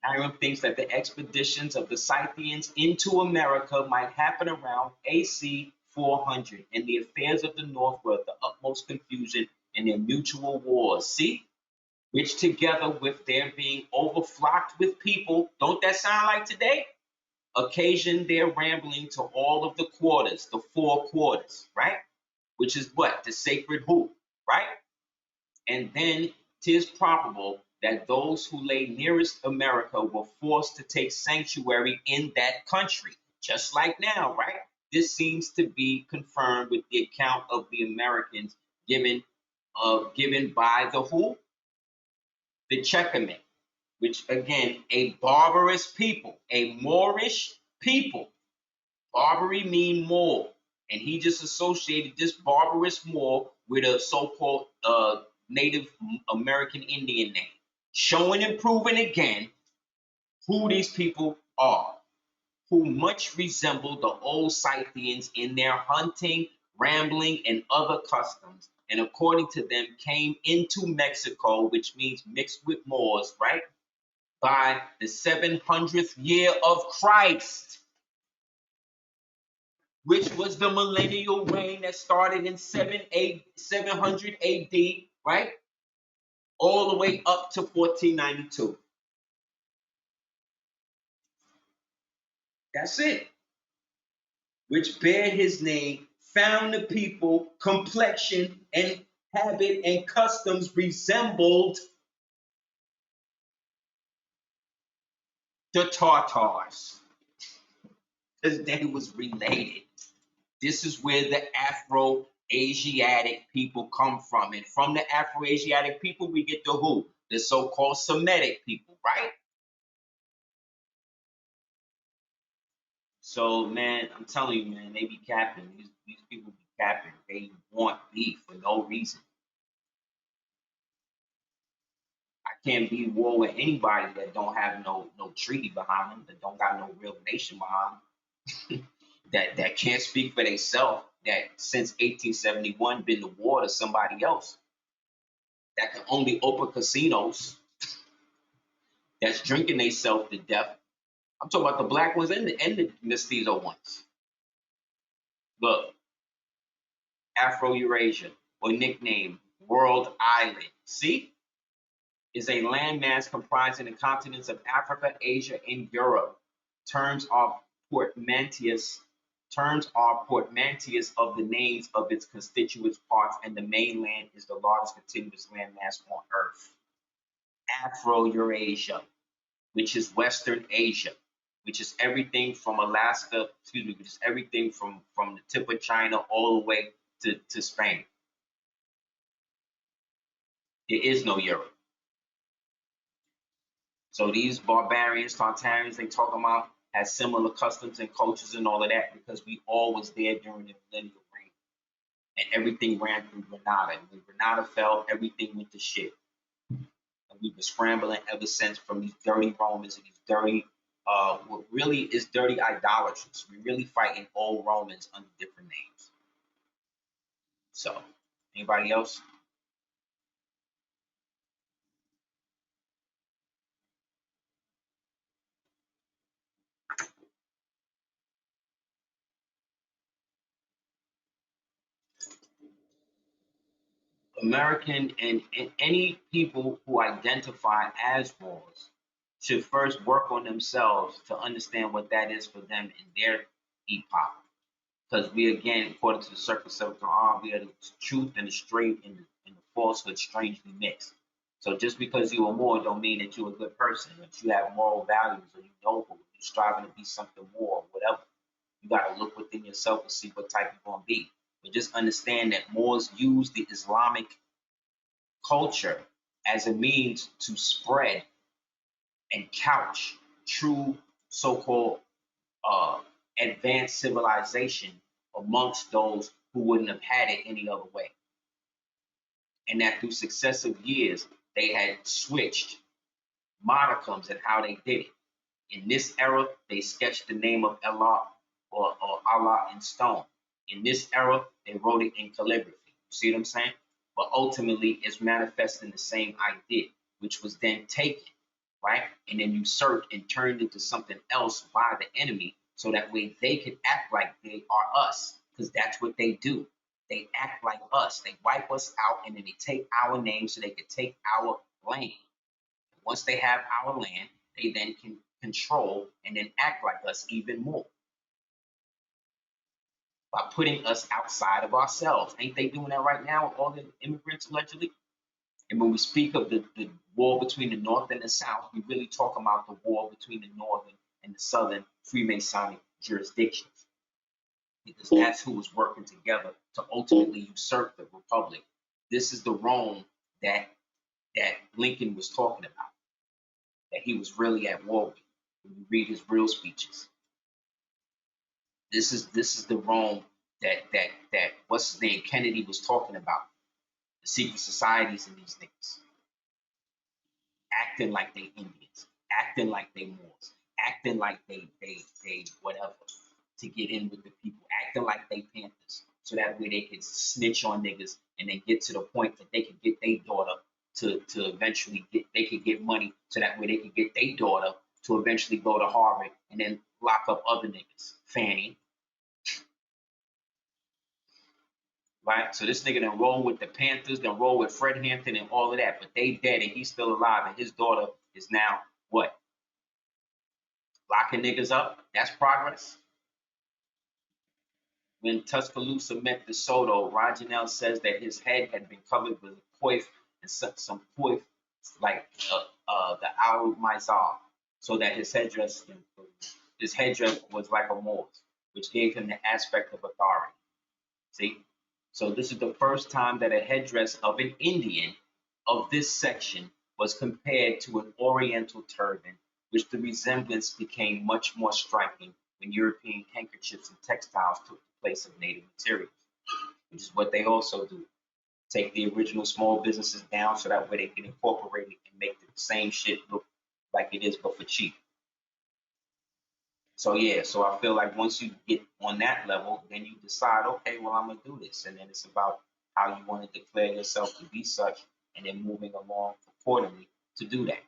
Hiram thinks that the expeditions of the Scythians into America might happen around AC 400, and the affairs of the North were of the utmost confusion in their mutual wars. See? Which together with their being overflocked with people, don't that sound like today? Occasioned their rambling to all of the quarters, the four quarters, right? Which is what? The sacred who, right? And then 'tis probable that those who lay nearest America were forced to take sanctuary in that country, just like now, right? This seems to be confirmed with the account of the Americans given by the who? The Checkmate, which again, a barbarous people, a Moorish people. Barbary mean Moor, and he just associated this barbarous Moor with a so-called Native American Indian name, showing and proving again who these people are, who much resemble the old Scythians in their hunting, rambling, and other customs, and according to them came into Mexico, which means mixed with Moors, right? By the 700th year of Christ, which was the millennial reign that started in 700 AD, right? All the way up to 1492. That's it. Which bear his name, found the people, complexion, and habit and customs resembled the Tartars, because they was related. This is where the Afro-Asiatic people come from. And from the Afro-Asiatic people, we get the who? The so-called Semitic people, right? So, man, I'm telling you, man, they be capping. These people be capping. They want beef for no reason. I can't be at war with anybody that don't have no treaty behind them, that don't got no real nation behind them, that can't speak for themselves, that since 1871 been to war to somebody else, that can only open casinos, that's drinking themselves to death. I'm talking about the black ones and the mestizo ones. Look, Afro-Eurasia, or nickname World Island, see, is a landmass comprising the continents of Africa, Asia, and Europe. Terms are portmanteaus of the names of its constituent parts, and the mainland is the largest continuous landmass on Earth. Afro-Eurasia, which is Western Asia, which is everything from Alaska, which is everything from the tip of China all the way to Spain. There is no Europe. So these barbarians, Tartarians, they talk about had similar customs and cultures and all of that because we all was there during the millennial reign. And everything ran through Granada. And when Granada fell, everything went to shit. And we've been scrambling ever since from these dirty Romans and these dirty, what really is dirty idolaters. We're really fighting old Romans under different names. So, anybody else? American and any people who identify as Moors should first work on themselves to understand what that is for them in their epoch. Because we, again, according to the Circus of Quran, we are the truth and the straight and the falsehood strangely mixed. So just because you're a Moor don't mean that you're a good person, that you have moral values or you noble, you're striving to be something more or whatever. You got to look within yourself and see what type you're going to be. But just understand that Moors use the Islamic culture as a means to spread and couch true so-called advanced civilization amongst those who wouldn't have had it any other way. And that through successive years, they had switched monikums and how they did it. In this era, they sketched the name of Allah or Allah in stone. In this era, they wrote it in calligraphy. You see what I'm saying? But ultimately, it's manifesting the same idea, which was then taken, right? And then usurped and turned into something else by the enemy so that way they could act like they are us, because that's what they do. They act like us. They wipe us out and then they take our name so they could take our land. Once they have our land, they then can control and then act like us even more by putting us outside of ourselves. Ain't they doing that right now with all the immigrants allegedly? And when we speak of the war between the North and the South, we really talk about the war between the Northern and the Southern Freemasonic jurisdictions. Because that's who was working together to ultimately usurp the Republic. This is the Rome that Lincoln was talking about, that he was really at war with when you read his real speeches. This is the Rome that what's his name, Kennedy was talking about. The secret societies and these niggas acting like they Indians, acting like they Moors, acting like they whatever to get in with the people, acting like they Panthers, so that way they could snitch on niggas and then get to the point that they could get their daughter to eventually they could get money, so that way they could get their daughter to eventually go to Harvard and then lock up other niggas, Fanny. Right? So this nigga done roll with the Panthers, done roll with Fred Hampton and all of that, but they dead and he's still alive and his daughter is now what? Locking niggas up? That's progress. When Tuscaloosa met De Soto, Rajanel says that his head had been covered with a coif and some coif like the Al Mizar, so that his headdress was like a Moor's, which gave him the aspect of authority. See? So this is the first time that a headdress of an Indian of this section was compared to an Oriental turban, which the resemblance became much more striking when European handkerchiefs and textiles took the place of native materials, which is what they also do. Take the original small businesses down so that way they can incorporate it and make the same shit look like it is, but for cheap. So yeah, so I feel like once you get on that level, then you decide, okay, well, I'm gonna do this, and then it's about how you want to declare yourself to be such, and then moving along accordingly to do that,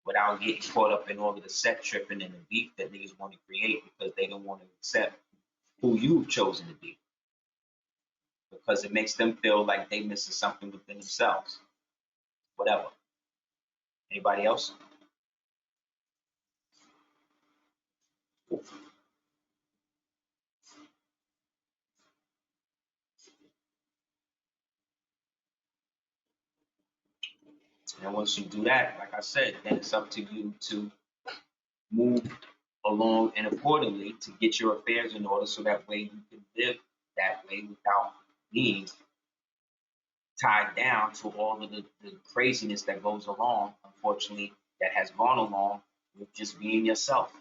without getting caught up in all of the set tripping and the beef that niggas want to create because they don't want to accept who you've chosen to be, because it makes them feel like they missing something within themselves. Whatever. Anybody else? And once you do that, like I said, then it's up to you to move along and accordingly to get your affairs in order so that way you can live that way without being tied down to all of the craziness that goes along, unfortunately, that has gone along with just being yourself.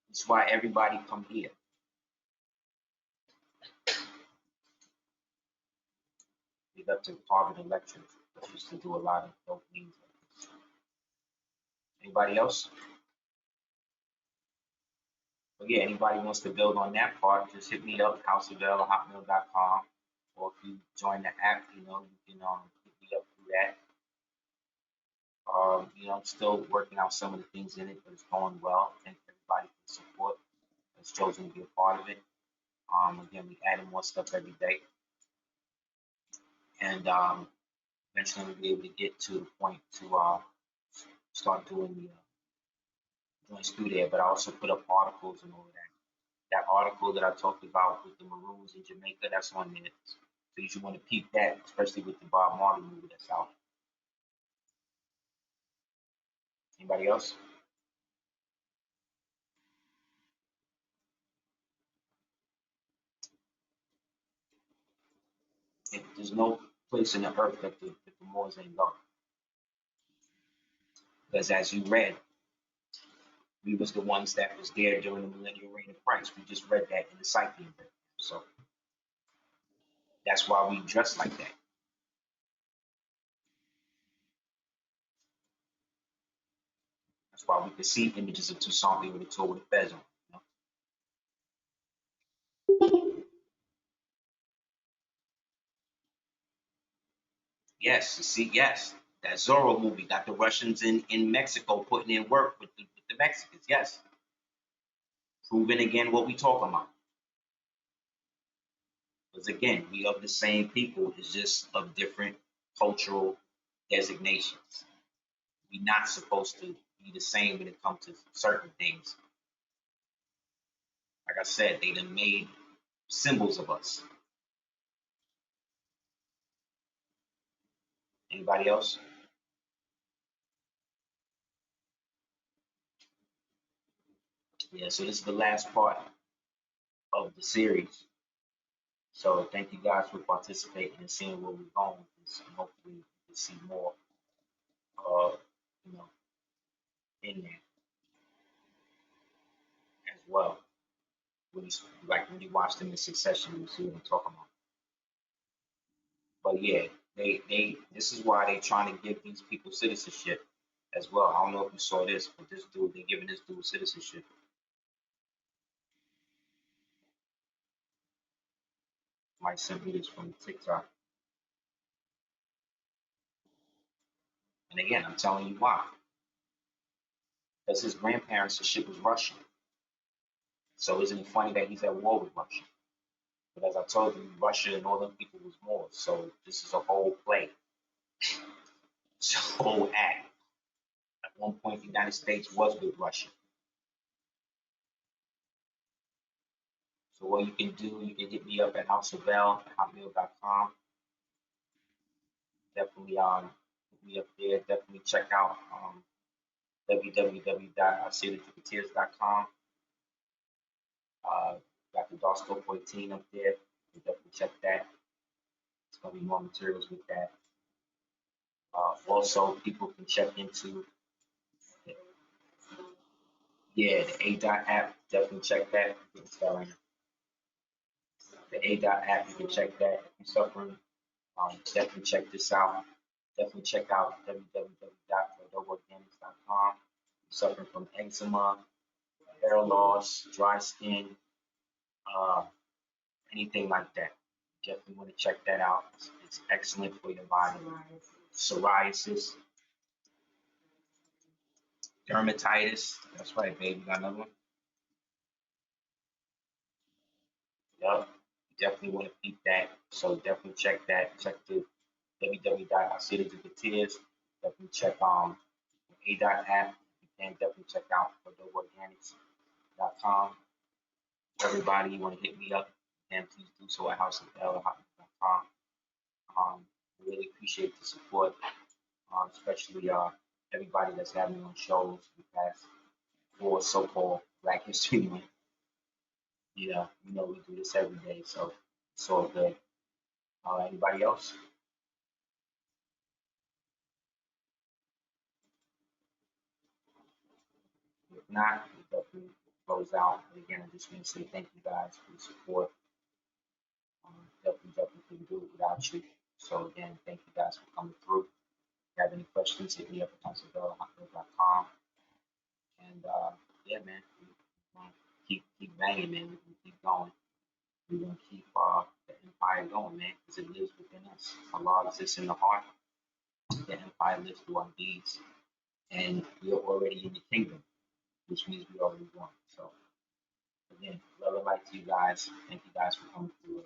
That's why everybody come here. Leave up to Harvard and lectures. I used to do a lot of dope things. Anybody else? But yeah, anybody wants to build on that part, just hit me up, houseofl@hotmail.com. Or if you join the app, you know, you can hit me up through that. You know, I'm still working out some of the things in it, but it's going well. Thank everybody for the support that's chosen to be a part of it. Again, we adding more stuff every day. And eventually we'll be able to get to the point to start doing the joints through there. But I also put up articles and all of that. That article that I talked about with the Maroons in Jamaica, that's on there. So you should want to peep that, especially with the Bob Marley movie that's out. Anybody else? There's no place in the earth that the Moors ain't gone. Because as you read, we was the ones that was there during the millennial reign of Christ. We just read that in the psyche. So that's why we dress like that. That's why we could see images of Toussaint Louverture with a fez on. Yes, see, yes. That Zorro movie got the Russians in Mexico putting in work with the Mexicans. Yes. Proving again what we talking about. Because again, we of the same people, it's just of different cultural designations. We're not supposed to be the same when it comes to certain things. Like I said, they done made symbols of us. Anybody else? Yeah, so this is the last part of the series. So thank you guys for participating and seeing where we're going with this. And hopefully you can see more, you know, in there as well. When you, like when you watch them in succession, you see what I'm talking about. But yeah, they this is why they trying to give these people citizenship as well. I don't know if you saw this, but this dude, they're giving this dude citizenship. Mike sent me this from TikTok. And again, I'm telling you why. Because his grandparents and shit was Russian. So isn't it funny that he's at war with Russia? But as I told you, Russia and all them people was Moors. So this is a whole play. It's a whole act. At one point, the United States was with Russia. So what you can do, you can hit me up at houseofl@hotmail.com. Definitely hit me up there. Definitely check out www.aseer.com. Got the Dostop 14 up there. You definitely check that. It's gonna be more materials with that. Also, people can check into yeah the ADOT app. Definitely check that. The ADOT app, you can check that. If you're suffering, definitely check this out. Definitely check out www.cordobaorganics.com. Suffering from eczema, hair loss, dry skin, uh, anything like that. Definitely want to check that out. It's excellent for your body. Psoriasis, dermatitis. That's right, baby. Got another one? Yup. You definitely want to keep that. So definitely check that. Check the www.aseer.tears. Definitely check A.dot app. You can definitely check out cordobaorganics.com. Everybody, you want to hit me up, and please do so at houseofl.com. Really appreciate the support, especially everybody that's had me on shows the past for so-called Black History Month. Yeah, you know we do this every day, so It's all good. Anybody else? If not, we definitely close out. And again, I just want to say thank you guys for the support. Definitely couldn't do it without you. So again, thank you guys for coming through. If you have any questions, hit me up at hotmail.com. And yeah, man, we gonna keep banging, man. We're gonna keep going. We're gonna keep the empire going, man, because it lives within us. Allah exists in the heart. The empire lives through our deeds, and we are already in the kingdom, which means we already won. So again, love and light to you guys. Thank you guys for coming through.